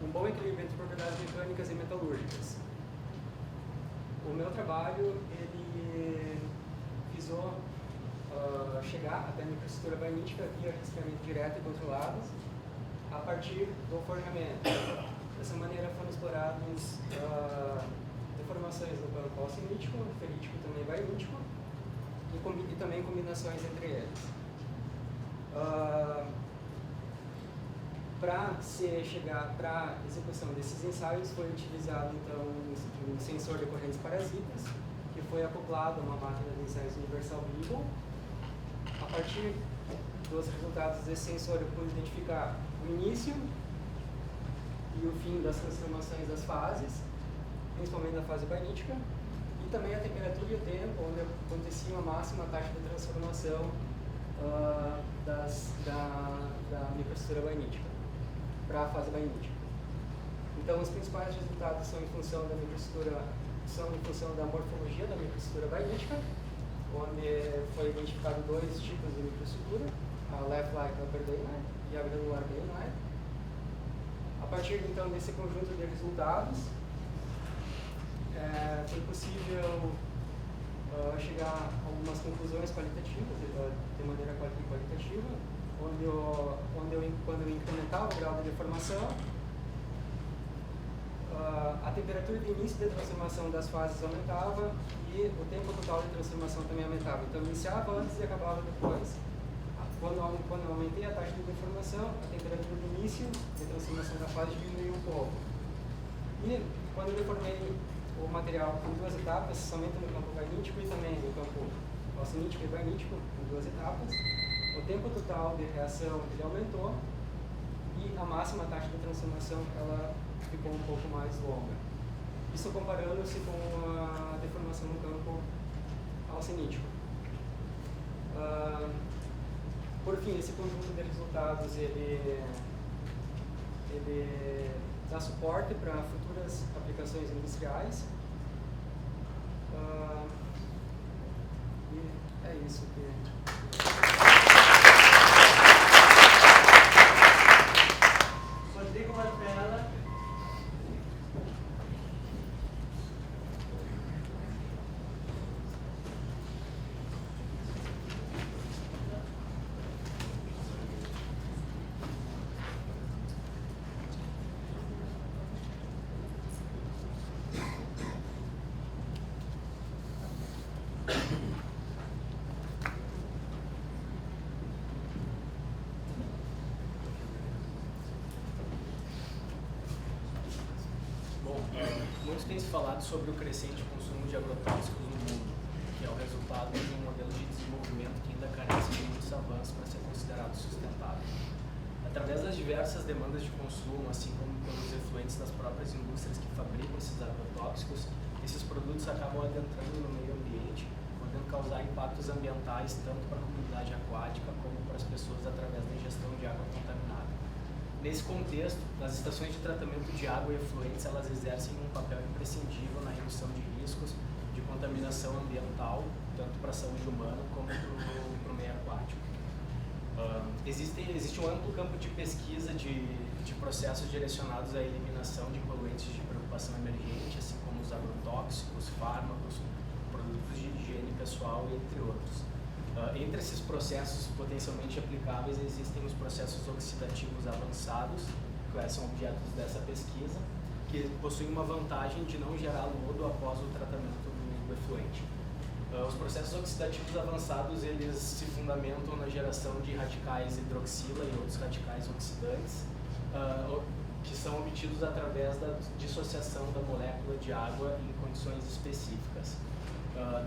um bom equilíbrio entre propriedades mecânicas e metalúrgicas. O meu trabalho ele visou chegar até a microestrutura barnítica via resfriamento direto e controlado a partir do forjamento. Dessa maneira foram exploradas deformações no plano calcinítico, ferítico e também barnítico, e também combinações entre eles. Para se chegar para a execução desses ensaios foi utilizado então um sensor de correntes parasitas, que foi acoplado a uma máquina de ensaios universal Beagle. A partir dos resultados desse sensor eu pude identificar o início e o fim das transformações das fases, principalmente da fase barnítica, e também a temperatura e o tempo, onde acontecia uma máxima taxa de transformação da microestrutura barnítica para a fase barnítica. Então, os principais resultados são em função da microestrutura, são em função da morfologia da microestrutura barnítica, onde foi identificado dois tipos de microestrutura, a left-like upper daylight e a granular daylight. A partir então desse conjunto de resultados, foi possível chegar a algumas conclusões qualitativas, de maneira qualitativa, quando eu incrementava o grau de deformação, a temperatura de início de transformação das fases aumentava e o tempo total de transformação também aumentava. Então, iniciava antes e acabava depois. Quando eu aumentei a taxa de deformação, a temperatura de início de transformação da fase diminuiu um pouco. E quando eu deformei o material em duas etapas, somente no campo barnítico e também no campo calcinítico e barnítico, em duas etapas, o tempo total de reação ele aumentou e a máxima taxa de transformação ela ficou um pouco mais longa. Isso comparando-se com a deformação no campo alcenítico. Por fim, esse conjunto de resultados ele dá suporte para futuras aplicações industriais. E é isso que... Rodrigo Martella. Muitos têm se falado sobre o crescente consumo de agrotóxicos no mundo, que é o resultado de um modelo de desenvolvimento que ainda carece de muitos avanços para ser considerado sustentável. Através das diversas demandas de consumo, assim como pelos efluentes das próprias indústrias que fabricam esses agrotóxicos, esses produtos acabam adentrando no meio ambiente, podendo causar impactos ambientais tanto para a comunidade aquática como para as pessoas através da ingestão de água contaminada. Nesse contexto, as estações de tratamento de água e efluentes elas exercem um papel imprescindível na redução de riscos de contaminação ambiental, tanto para a saúde humana como para o meio aquático. Existe um amplo campo de pesquisa de processos direcionados à eliminação de poluentes de preocupação emergente, assim como os agrotóxicos, fármacos, produtos de higiene pessoal, entre outros. Entre esses processos potencialmente aplicáveis existem os processos oxidativos avançados, que são objetos dessa pesquisa, que possuem uma vantagem de não gerar lodo após o tratamento do efluente. Os processos oxidativos avançados eles se fundamentam na geração de radicais hidroxila e outros radicais oxidantes, que são obtidos através da dissociação da molécula de água em condições específicas.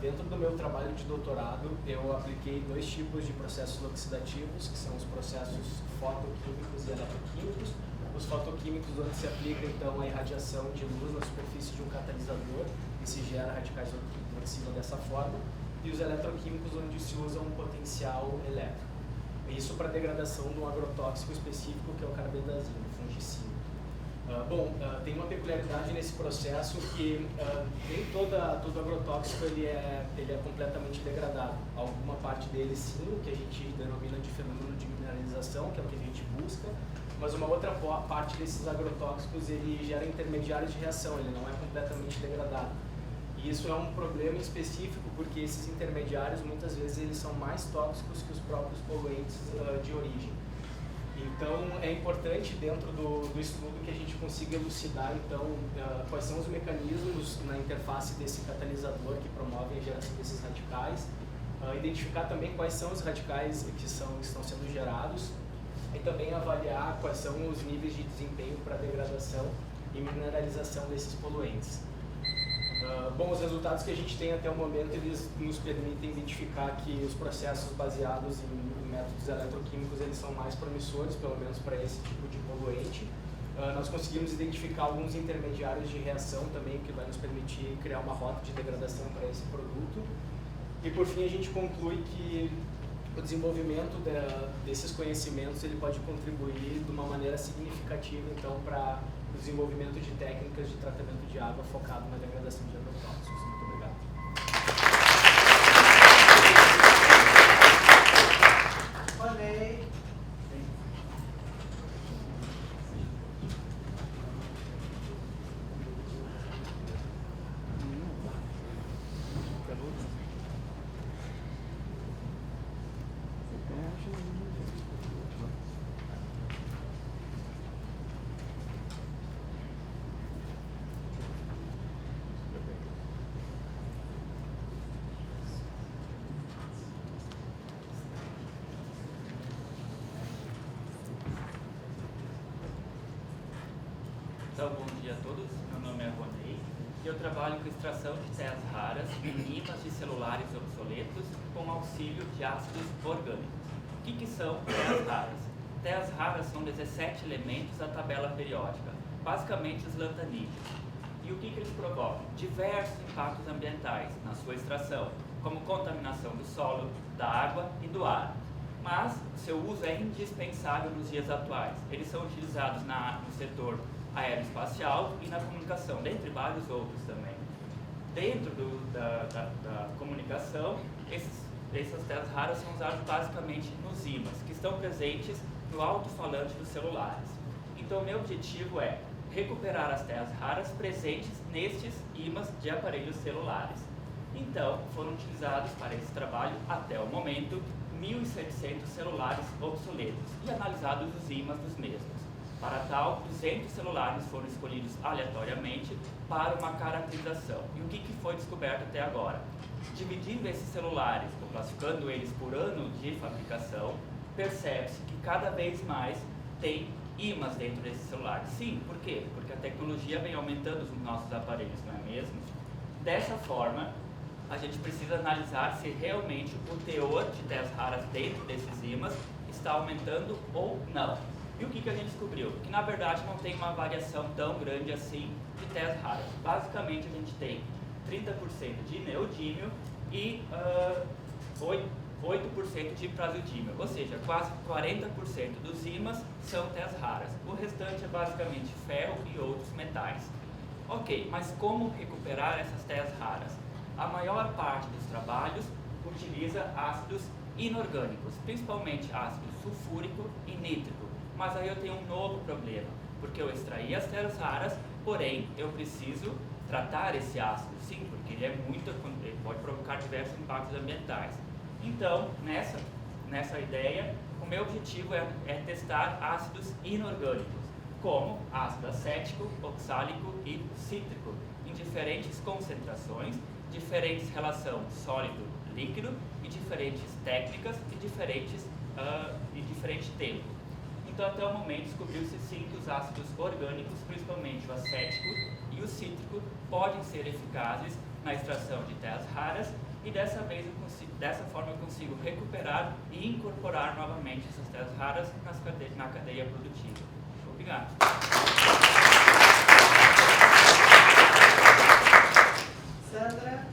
Dentro do meu trabalho de doutorado, eu apliquei dois tipos de processos oxidativos, que são os processos fotoquímicos e eletroquímicos. Os fotoquímicos, onde se aplica então a irradiação de luz na superfície de um catalisador e se gera radicais hidroxila dessa forma, e os eletroquímicos, onde se usa um potencial elétrico. Isso para degradação de um agrotóxico específico, que é o carbendazim, fungicida. Tem uma peculiaridade nesse processo que nem todo agrotóxico ele é completamente degradado. Alguma parte dele sim, o que a gente denomina de fenômeno de mineralização, que é o que a gente busca, mas uma outra parte desses agrotóxicos ele gera intermediários de reação, ele não é completamente degradado. E isso é um problema específico porque esses intermediários muitas vezes eles são mais tóxicos que os próprios poluentes de origem. Então, é importante dentro do estudo que a gente consiga elucidar, então, quais são os mecanismos na interface desse catalisador que promovem a geração desses radicais, identificar também quais são os radicais que estão sendo gerados e também avaliar quais são os níveis de desempenho para degradação e mineralização desses poluentes. Os resultados que a gente tem até o momento, eles nos permitem identificar que os processos baseados em métodos eletroquímicos, eles são mais promissores, pelo menos para esse tipo de poluente. Nós conseguimos identificar alguns intermediários de reação também, que vai nos permitir criar uma rota de degradação para esse produto. E por fim a gente conclui que o desenvolvimento desses conhecimentos ele pode contribuir de uma maneira significativa então para o desenvolvimento de técnicas de tratamento de água focado na degradação de agrotóxicos. Muito obrigado. Falei. Então, bom dia a todos. Meu nome é Ronei e eu trabalho com extração de terras raras em minas de celulares obsoletos com auxílio de ácidos orgânicos. O que são terras raras? Terras raras são 17 elementos da tabela periódica, basicamente os lantanídeos. E o que eles provocam? Diversos impactos ambientais na sua extração, como contaminação do solo, da água e do ar. Mas seu uso é indispensável nos dias atuais. Eles são utilizados no setor aeroespacial e na comunicação, dentre vários outros também. Dentro da comunicação, essas terras raras são usadas basicamente nos ímãs, que estão presentes no alto-falante dos celulares. Então, meu objetivo é recuperar as terras raras presentes nestes ímãs de aparelhos celulares. Então, foram utilizados para esse trabalho, até o momento, 1.700 celulares obsoletos e analisados os ímãs dos mesmos. Para tal, 200 celulares foram escolhidos aleatoriamente para uma caracterização. E o que foi descoberto até agora? Dividindo esses celulares, ou classificando eles por ano de fabricação, percebe-se que cada vez mais tem ímãs dentro desses celulares. Sim, por quê? Porque a tecnologia vem aumentando os nossos aparelhos, não é mesmo? Dessa forma, a gente precisa analisar se realmente o teor de terras raras dentro desses ímãs está aumentando ou não. E o que a gente descobriu? Que na verdade não tem uma variação tão grande assim de terras raras. Basicamente a gente tem 30% de neodímio e 8% de praseodímio, ou seja, quase 40% dos ímãs são terras raras. O restante é basicamente ferro e outros metais. Ok, mas como recuperar essas terras raras? A maior parte dos trabalhos utiliza ácidos inorgânicos, principalmente ácido sulfúrico e nítrico. Mas aí eu tenho um novo problema, porque eu extraí as terras raras, porém eu preciso tratar esse ácido, sim, porque ele pode provocar diversos impactos ambientais. Então, nessa ideia, o meu objetivo é testar ácidos inorgânicos, como ácido acético, oxálico e cítrico, em diferentes concentrações, diferentes relação sólido-líquido e diferentes técnicas e diferente tempo. Então, até o momento, descobriu-se sim que os ácidos orgânicos, principalmente o acético e o cítrico, podem ser eficazes na extração de terras raras e dessa forma eu consigo recuperar e incorporar novamente essas terras raras na cadeia produtiva. Obrigado. Sandra.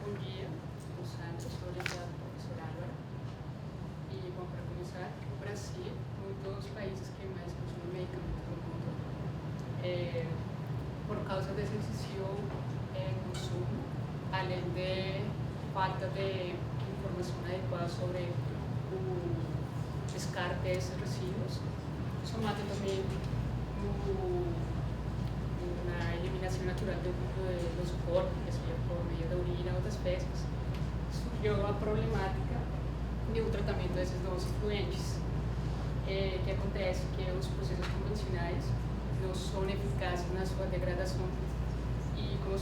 Bom dia, como sempre, sou orientada pela professora Álvaro. E, bom, para começar, o Brasil, como todos os países que mais consomem medicamentos no mundo, por causa desse excessivo consumo, além de falta de informação adequada sobre o descarte desses resíduos, somado também na eliminação natural dos corpos, que seja por meio da urina ou das fezes, surgiu a problemática do tratamento desses novos efluentes, que acontece que os processos convencionais não são eficazes na sua degradação e, como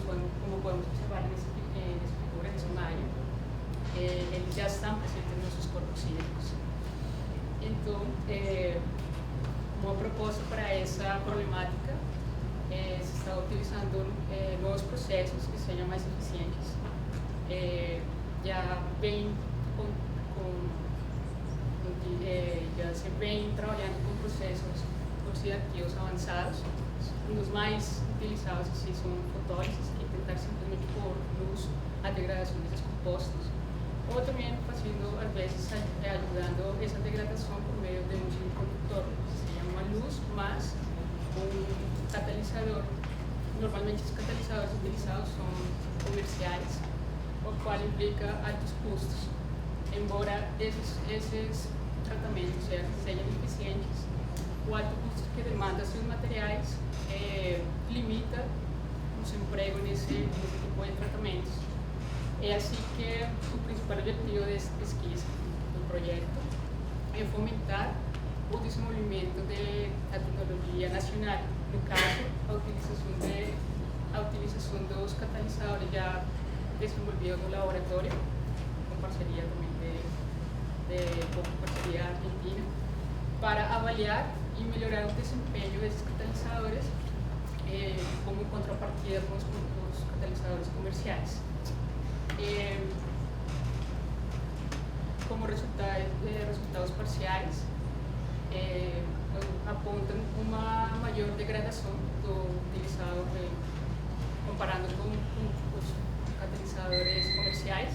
podemos observar nessa figura, nessa imagem, eles já estão presentes nos nossos corpos hídricos. Então, uma proposta para essa problemática se está utilizando novos processos que sejam mais eficientes. Já se vem trabalhando com processos oxidativos avançados. Um dos mais utilizados assim, são fotólises, que tentar simplesmente pôr luz à degradação desses compostos, ou também fazendo, às vezes, ajudando essa degradação por meio de um semicondutor, que se chama luz, mas um catalisador. Normalmente os catalisadores utilizados são comerciais, o qual implica altos custos. Embora esses tratamentos sejam eficientes, o alto custo que demanda seus materiais limita emprego nesse tipo de tratamentos. É assim que o principal objetivo dessa pesquisa, do projeto, é fomentar o desenvolvimento da tecnologia nacional, no caso, a utilização dos catalisadores já desenvolvidos no laboratório, com parceria também com parceria argentina, para avaliar e melhorar o desempenho desses catalisadores como contrapartida com os catalisadores comerciais. Como resultados parciais, apontam uma maior degradação do utilizado comparando com os catalisadores comerciais,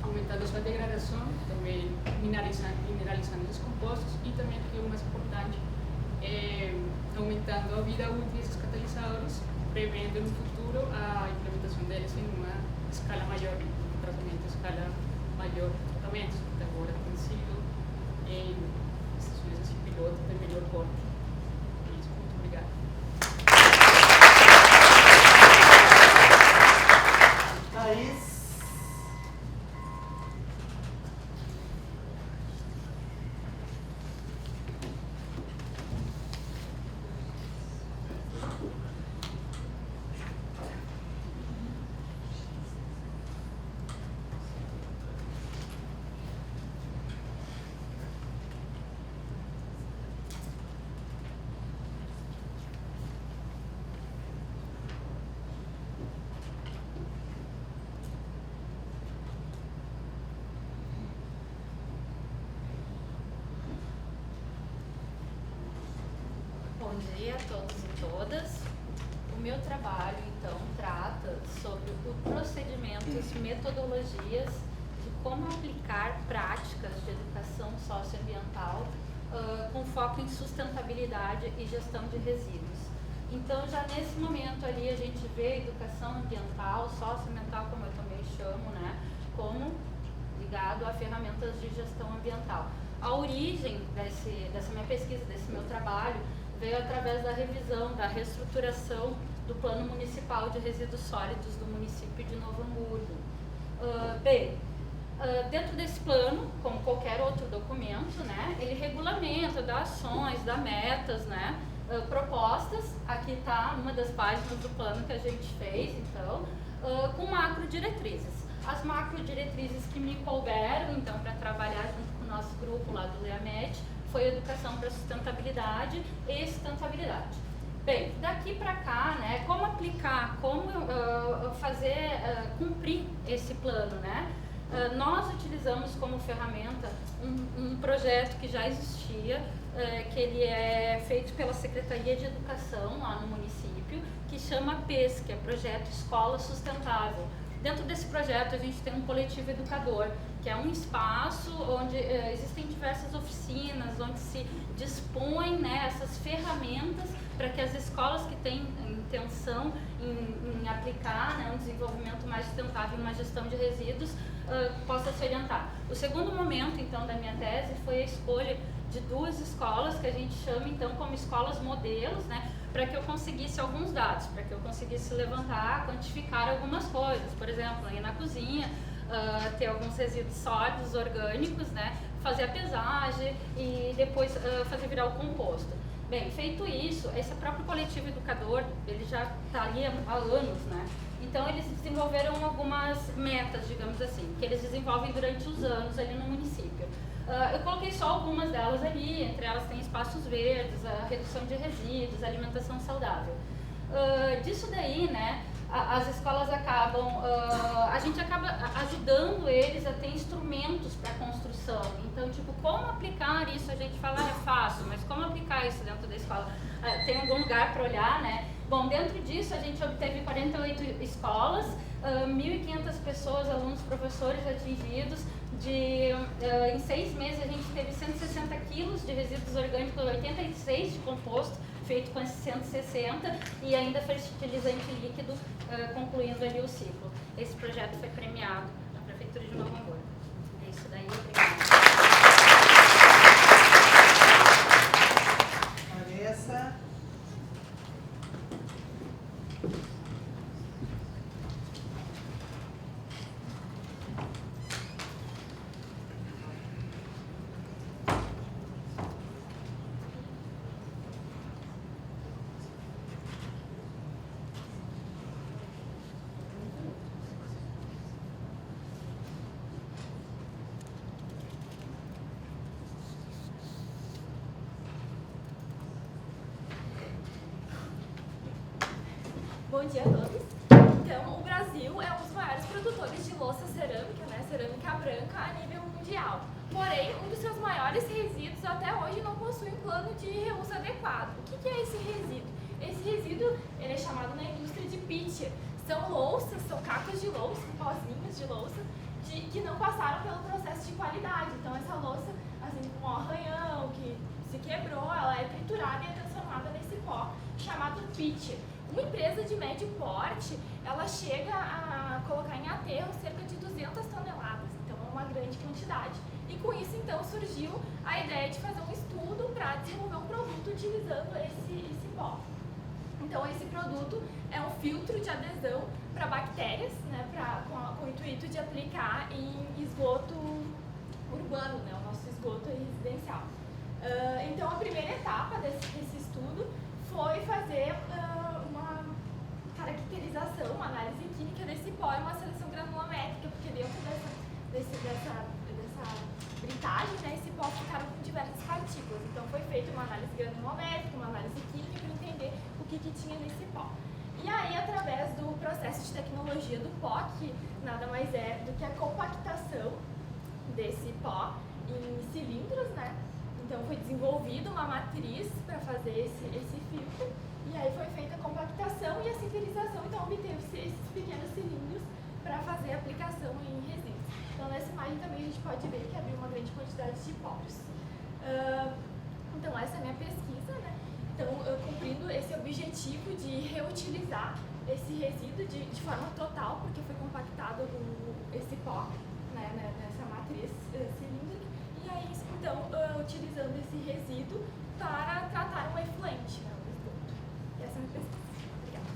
aumentando sua degradação, também mineralizando os compostos e também, que é o mais importante, aumentando a vida útil desses catalisadores, prevendo no futuro a implementação deles em uma escala maior, um tratamento em escala maior de tratamentos, que agora tem sido em estações assim, piloto de melhor porte. É isso, muito obrigada. Thaís. Bom dia a todos e todas. O meu trabalho, então, trata sobre os procedimentos, metodologias de como aplicar práticas de educação socioambiental com foco em sustentabilidade e gestão de resíduos. Então, já nesse momento ali, a gente vê educação ambiental, socioambiental, como eu também chamo, né, como ligado a ferramentas de gestão ambiental. A origem dessa minha pesquisa, desse meu trabalho, veio através da revisão, da reestruturação do Plano Municipal de Resíduos Sólidos do município de Novo Hamburgo. Dentro desse plano, como qualquer outro documento, né, ele regulamenta, dá ações, dá metas, né, propostas. Aqui está uma das páginas do plano que a gente fez, então, com macro diretrizes. As macro diretrizes que me couberam, então, para trabalhar junto com o nosso grupo lá do LEAMET, foi educação para sustentabilidade e sustentabilidade. Bem, daqui para cá, né, como aplicar, como fazer cumprir esse plano, né? Nós utilizamos como ferramenta um projeto que já existia, que ele é feito pela Secretaria de Educação lá no município, que chama PES, que é Projeto Escola Sustentável. Dentro desse projeto a gente tem um coletivo educador, que é um espaço onde existem diversas oficinas, onde se dispõem, né, essas ferramentas para que as escolas que têm intenção em aplicar, né, um desenvolvimento mais sustentável, uma gestão de resíduos, possa se orientar. O segundo momento, então, da minha tese foi a escolha de 2 escolas que a gente chama, então, como escolas modelos, né, para que eu conseguisse alguns dados, para que eu conseguisse levantar, quantificar algumas coisas. Por exemplo, aí na cozinha, ter alguns resíduos sólidos, orgânicos, né, fazer a pesagem e depois fazer virar o composto. Bem, feito isso, esse próprio coletivo educador, ele já está ali há anos, né? Então, eles desenvolveram algumas metas, digamos assim, que eles desenvolvem durante os anos ali no município. Eu coloquei só algumas delas ali, entre elas tem espaços verdes, a redução de resíduos, a alimentação saudável. Disso daí, né, as escolas acabam, a gente acaba ajudando eles a ter instrumentos para construção. Então, tipo, como aplicar isso? A gente fala, é fácil, mas como aplicar isso dentro da escola? Tem algum lugar para olhar, né? Bom, dentro disso a gente obteve 48 escolas, 1.500 pessoas, alunos, professores atingidos. Em 6 meses a gente teve 160 quilos de resíduos orgânicos, 86 de composto, feito com esses 160, e ainda fertilizante líquido, concluindo ali o ciclo. Esse projeto foi premiado na Prefeitura de Novo Hamburgo. É isso daí, obrigada. Vanessa. Bom dia a todos. Então, o Brasil é um dos maiores produtores de louça cerâmica, né, cerâmica branca, a nível mundial. Porém, um dos seus maiores resíduos até hoje não possui um plano de reuso adequado. O que é esse resíduo? Esse resíduo ele é chamado na indústria de pitcher. São louças, são cacos de louça, pozinhos de louça, que não passaram pelo processo de qualidade. Então, essa louça, assim como um arranhão que se quebrou, ela é triturada e é transformada nesse pó chamado pitcher. Uma empresa de médio porte, ela chega a colocar em aterro cerca de 200 toneladas, então é uma grande quantidade. E com isso, então, surgiu a ideia de fazer um estudo para desenvolver um produto utilizando esse pó. Então, esse produto é um filtro de adesão para bactérias, né, com o intuito de aplicar em esgoto urbano, né, o nosso esgoto residencial. Então, a primeira etapa desse estudo foi fazer uma caracterização, uma análise química desse pó e uma seleção granulométrica, porque dentro dessa britagem, né, esse pó ficaram com diversas partículas. Então, foi feita uma análise granulométrica, uma análise química para entender o que tinha nesse pó. E aí, através do processo de tecnologia do pó, que nada mais é do que a compactação desse pó em cilindros, né? Então, foi desenvolvida uma matriz para fazer esse filtro, e aí foi feita a compactação e a sinterização, então obteve-se esses pequenos cilindros para fazer a aplicação em resíduos. Então, nessa imagem também a gente pode ver que abriu uma grande quantidade de poros. Então, essa é a minha pesquisa, né? Então, cumprindo esse objetivo de reutilizar esse resíduo de forma total, porque foi compactado esse pó, né, nessa matriz cilíndrica, e aí, então, utilizando esse resíduo para tratar um efluente, né, o esgoto. E essa é a minha pesquisa. Obrigada.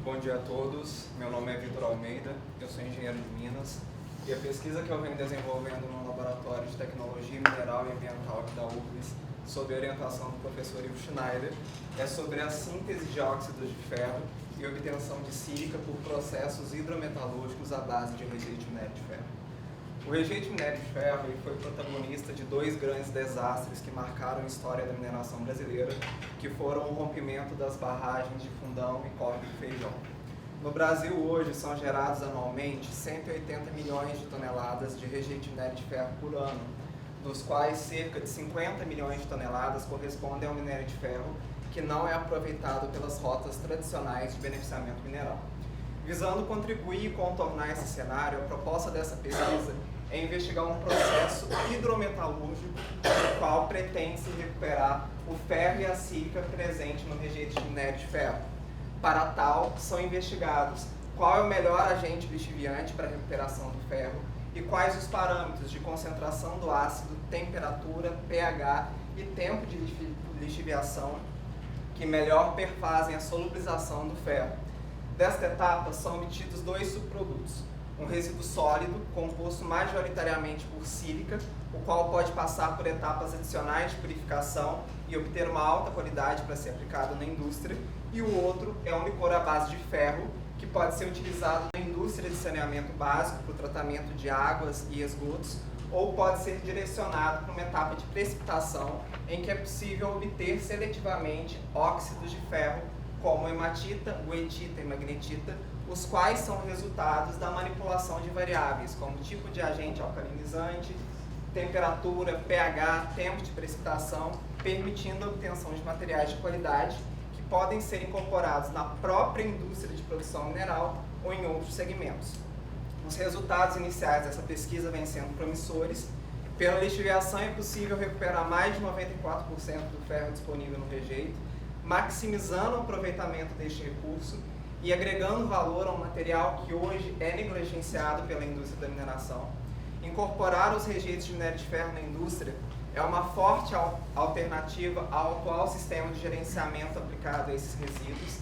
Bom dia a todos, meu nome é Vitor Almeida, eu sou engenheiro de Minas e a pesquisa que eu venho desenvolvendo no Laboratório de Tecnologia Mineral e Ambiental aqui da UFRGS, sob a orientação do professor Ivo Schneider, é sobre a síntese de óxidos de ferro e obtenção de sílica por processos hidrometalúrgicos à base de rejeito de minério de ferro. O rejeito de minério de ferro foi protagonista de dois grandes desastres que marcaram a história da mineração brasileira, que foram o rompimento das barragens de Fundão e Córrego do Feijão. No Brasil, hoje, são gerados anualmente 180 milhões de toneladas de rejeito de minério de ferro por ano, dos quais cerca de 50 milhões de toneladas correspondem ao minério de ferro, que não é aproveitado pelas rotas tradicionais de beneficiamento mineral. Visando contribuir e contornar esse cenário, a proposta dessa pesquisa é investigar um processo hidrometalúrgico no qual pretende-se recuperar o ferro e a sílica presente no rejeito de minério de ferro. Para tal, são investigados qual é o melhor agente lixiviante para a recuperação do ferro e quais os parâmetros de concentração do ácido, temperatura, pH e tempo de lixiviação que melhor perfazem a solubilização do ferro. Desta etapa são obtidos dois subprodutos, um resíduo sólido, composto majoritariamente por sílica, o qual pode passar por etapas adicionais de purificação e obter uma alta qualidade para ser aplicado na indústria, e o outro é um licor à base de ferro, que pode ser utilizado na indústria de saneamento básico para o tratamento de águas e esgotos, ou pode ser direcionado para uma etapa de precipitação, em que é possível obter seletivamente óxidos de ferro, como hematita, goetita e magnetita, os quais são resultados da manipulação de variáveis, como tipo de agente alcalinizante, temperatura, pH, tempo de precipitação, permitindo a obtenção de materiais de qualidade que podem ser incorporados na própria indústria de produção mineral ou em outros segmentos. Os resultados iniciais dessa pesquisa vêm sendo promissores. Pela lixiviação é possível recuperar mais de 94% do ferro disponível no rejeito, maximizando o aproveitamento deste recurso e agregando valor a um material que hoje é negligenciado pela indústria da mineração. Incorporar os rejeitos de minério de ferro na indústria é uma forte alternativa ao atual sistema de gerenciamento aplicado a esses resíduos,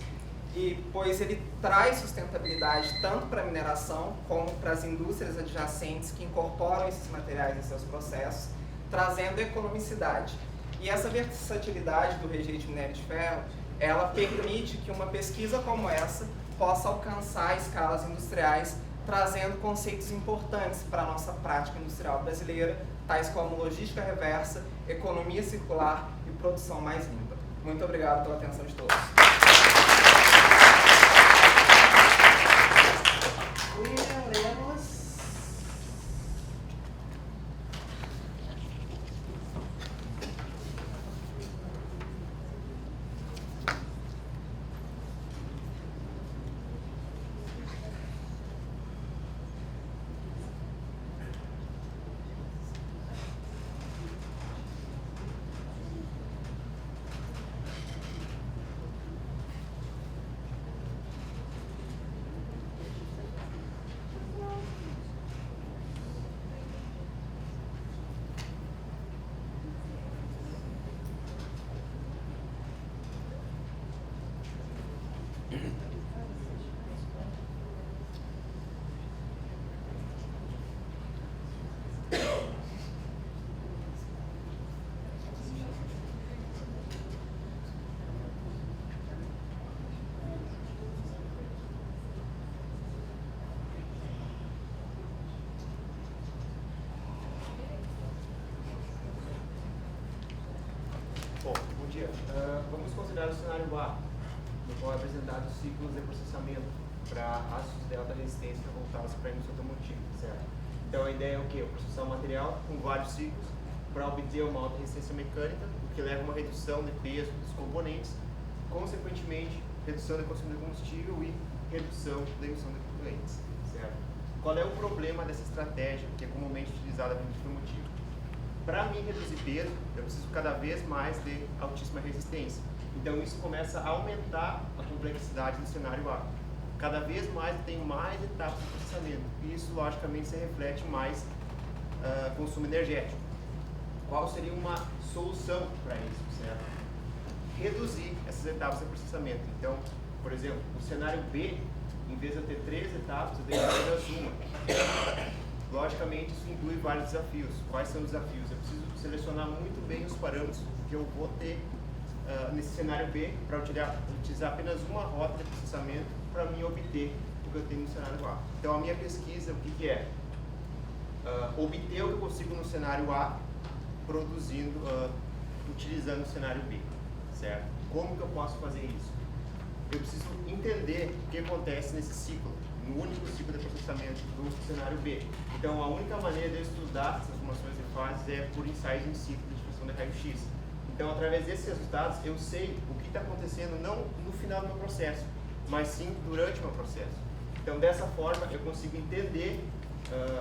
pois ele traz sustentabilidade tanto para a mineração como para as indústrias adjacentes que incorporam esses materiais em seus processos, trazendo economicidade. E essa versatilidade do rejeito de minério de ferro, ela permite que uma pesquisa como essa possa alcançar escalas industriais, trazendo conceitos importantes para a nossa prática industrial brasileira, tais como logística reversa, economia circular e produção mais limpa. Muito obrigado pela atenção de todos. William Lemos. Bom dia. Vamos considerar o cenário A, no qual é apresentado ciclos de processamento para aços de alta resistência voltados para a indústria automotiva, certo? Então a ideia é o quê? Processar um material com vários ciclos para obter uma alta resistência mecânica, o que leva a uma redução de peso dos componentes, consequentemente redução do consumo de combustível e redução da emissão de poluentes, certo? Qual é o problema dessa estratégia que é comumente utilizada para a indústria automotiva? Para mim reduzir peso, eu preciso cada vez mais de altíssima resistência. Então isso começa a aumentar a complexidade do cenário A. Cada vez mais eu tenho mais etapas de processamento. E isso, logicamente, se reflete mais consumo energético. Qual seria uma solução para isso, certo? Reduzir essas etapas de processamento. Então, por exemplo, no cenário B, em vez de eu ter 3 etapas, eu tenho apenas uma. Logicamente, isso inclui vários desafios. Quais são os desafios? Eu preciso selecionar muito bem os parâmetros que eu vou ter nesse cenário B para utilizar apenas uma rota de processamento para mim obter o que eu tenho no cenário A. Então, a minha pesquisa, o que é? Obter o que eu consigo no cenário A, produzindo, utilizando o cenário B, certo? Como que eu posso fazer isso? Eu preciso entender o que acontece nesse ciclo, no único ciclo de processamento do cenário B. Então, a única maneira de eu estudar essas formações de fases é por ensaios em ciclo de difusão de raio-x. Então, através desses resultados, eu sei o que está acontecendo não no final do meu processo, mas sim durante o meu processo. Então, dessa forma, eu consigo entender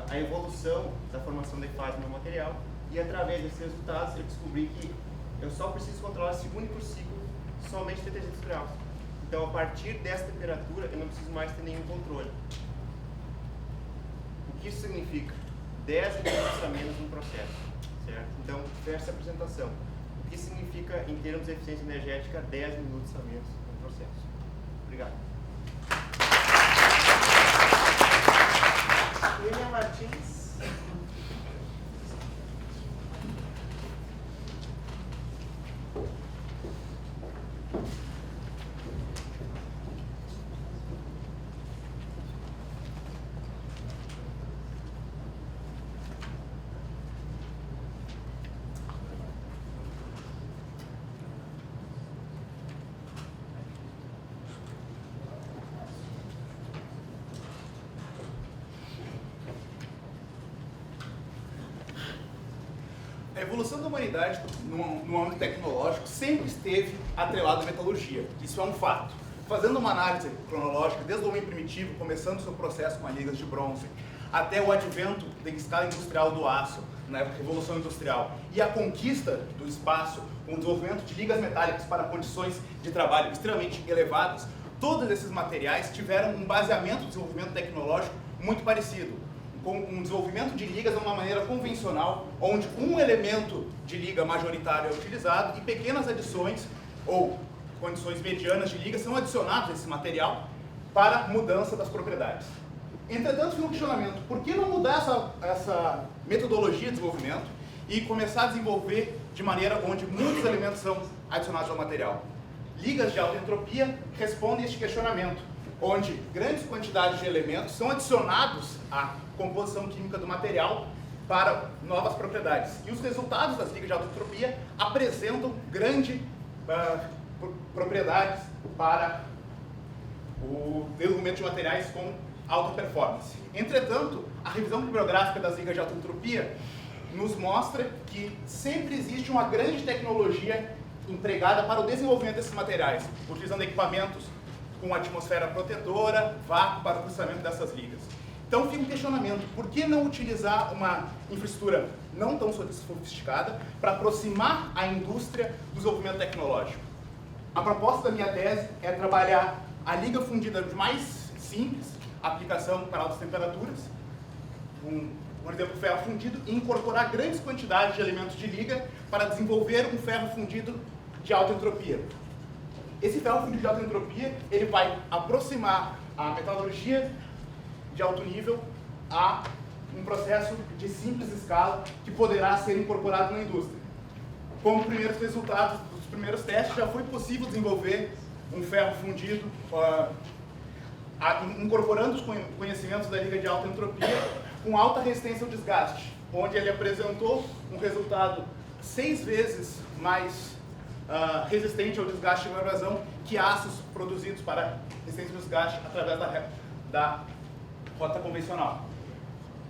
a evolução da formação de fase do meu material e, através desses resultados, eu descobri que eu só preciso controlar esse único ciclo somente de 300 graus. Então, a partir dessa temperatura, eu não preciso mais ter nenhum controle. O que isso significa? 10 minutos a menos no processo, certo? Então, fecha essa apresentação. O que significa, em termos de eficiência energética, 10 minutos a menos no processo? Obrigado. William Martins. A evolução da humanidade no âmbito tecnológico sempre esteve atrelada à metalurgia. Isso é um fato. Fazendo uma análise cronológica, desde o homem primitivo, começando seu processo com as ligas de bronze, até o advento da escala industrial do aço, na Revolução Industrial, e a conquista do espaço, com o desenvolvimento de ligas metálicas para condições de trabalho extremamente elevadas, todos esses materiais tiveram um baseamento de desenvolvimento tecnológico muito parecido. com um desenvolvimento de ligas de uma maneira convencional, onde um elemento de liga majoritário é utilizado e pequenas adições ou condições medianas de liga são adicionadas a esse material para mudança das propriedades. Entretanto, fica um questionamento: por que não mudar essa metodologia de desenvolvimento e começar a desenvolver de maneira onde muitos elementos são adicionados ao material? Ligas de alta entropia respondem a este questionamento, onde grandes quantidades de elementos são adicionados à composição química do material para novas propriedades. E os resultados das ligas de alta entropia apresentam grandes propriedades para o desenvolvimento de materiais com alta performance. Entretanto, a revisão bibliográfica das ligas de alta entropia nos mostra que sempre existe uma grande tecnologia empregada para o desenvolvimento desses materiais, utilizando equipamentos com atmosfera protetora, vácuo para o processamento dessas ligas. Então fica um questionamento: por que não utilizar uma infraestrutura não tão sofisticada para aproximar a indústria do desenvolvimento tecnológico? A proposta da minha tese é trabalhar a liga fundida mais simples, aplicação para altas temperaturas, por exemplo, ferro fundido, e incorporar grandes quantidades de elementos de liga para desenvolver um ferro fundido de alta entropia. Esse ferro fundido de alta entropia, ele vai aproximar a metalurgia de alto nível a um processo de simples escala que poderá ser incorporado na indústria. Como primeiros resultados dos primeiros testes, já foi possível desenvolver um ferro fundido incorporando os conhecimentos da liga de alta entropia com alta resistência ao desgaste, onde ele apresentou um resultado 6 vezes mais resistente ao desgaste e abrasão que aços produzidos para resistência ao desgaste através da rota convencional.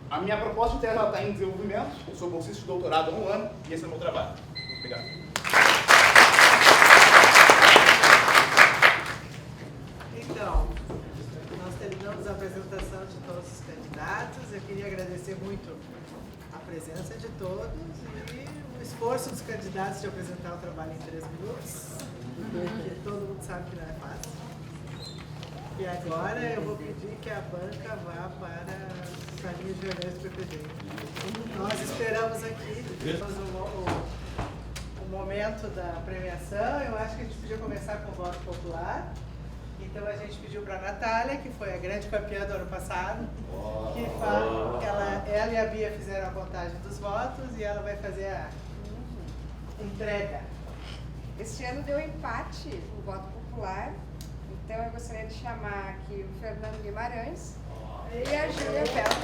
A minha proposta de tese está em desenvolvimento, eu sou bolsista de doutorado há 1 ano e esse é o meu trabalho. Obrigado. Então, nós terminamos a apresentação de todos os candidatos. Eu queria agradecer muito a presença de todos e o esforço dos candidatos de apresentar o trabalho em 3 minutos, porque todo mundo sabe que não é fácil. E agora eu vou pedir que a banca vá para a linha de reuniões do PPD. Nós esperamos aqui o momento da premiação. Eu acho que a gente podia começar com o voto popular. Então a gente pediu para a Natália, que foi a grande campeã do ano passado, que ela e a Bia fizeram a contagem dos votos e ela vai fazer a entrega. Este ano deu empate o voto popular, então eu gostaria de chamar aqui o Fernando Guimarães e a Júlia Pelta.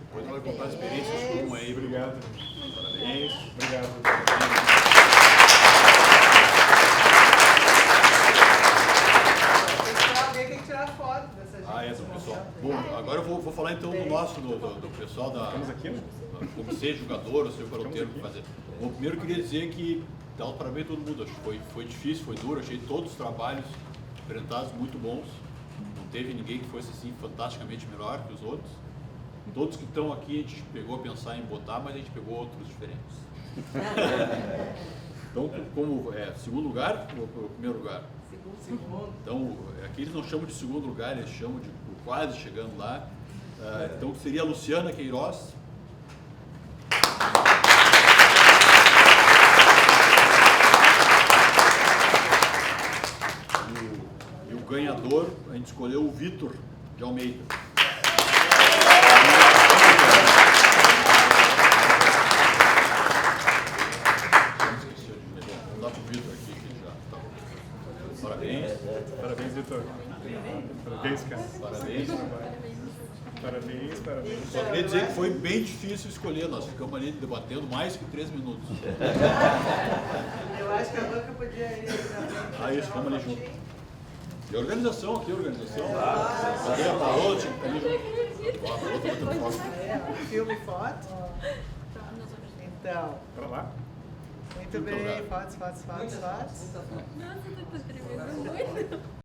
Depois ela vai contar as experiências por um aí. Obrigado. Parabéns. Obrigado. Alguém tem que tirar foto dessa gente. Do pessoal. Bom, agora eu vou falar então do nosso, do pessoal da... Estamos aqui, né? Como ser jogador, ou sei qual é o termo que fazer. Bom, primeiro eu queria dizer que dá um parabéns a todo mundo. Acho que foi difícil, foi duro. Achei todos os trabalhos apresentados muito bons. Não teve ninguém que fosse assim fantasticamente melhor que os outros. Todos que estão aqui a gente pegou a pensar em botar, mas a gente pegou outros diferentes. Então, como segundo lugar ou primeiro lugar? Segundo. Então, aqui eles não chamam de segundo lugar, eles chamam de quase chegando lá. Então, seria a Luciana Queiroz. E o ganhador, a gente escolheu o Vitor de Almeida. Parabéns. Parabéns, Vitor. Parabéns, cara. Parabéns. Parabéns, parabéns. Só queria dizer que foi bem difícil escolher, nós ficamos ali debatendo mais que 3 minutos. Eu acho que a banca podia ir na frente. Isso, vamos ali junto. E a organização aqui, a organização. Cadê a Paola? Tinha que estar ali junto. Filme e foto. Então. Para lá. Muito bem, fotos. Nossa, eu tô escrevendo muito.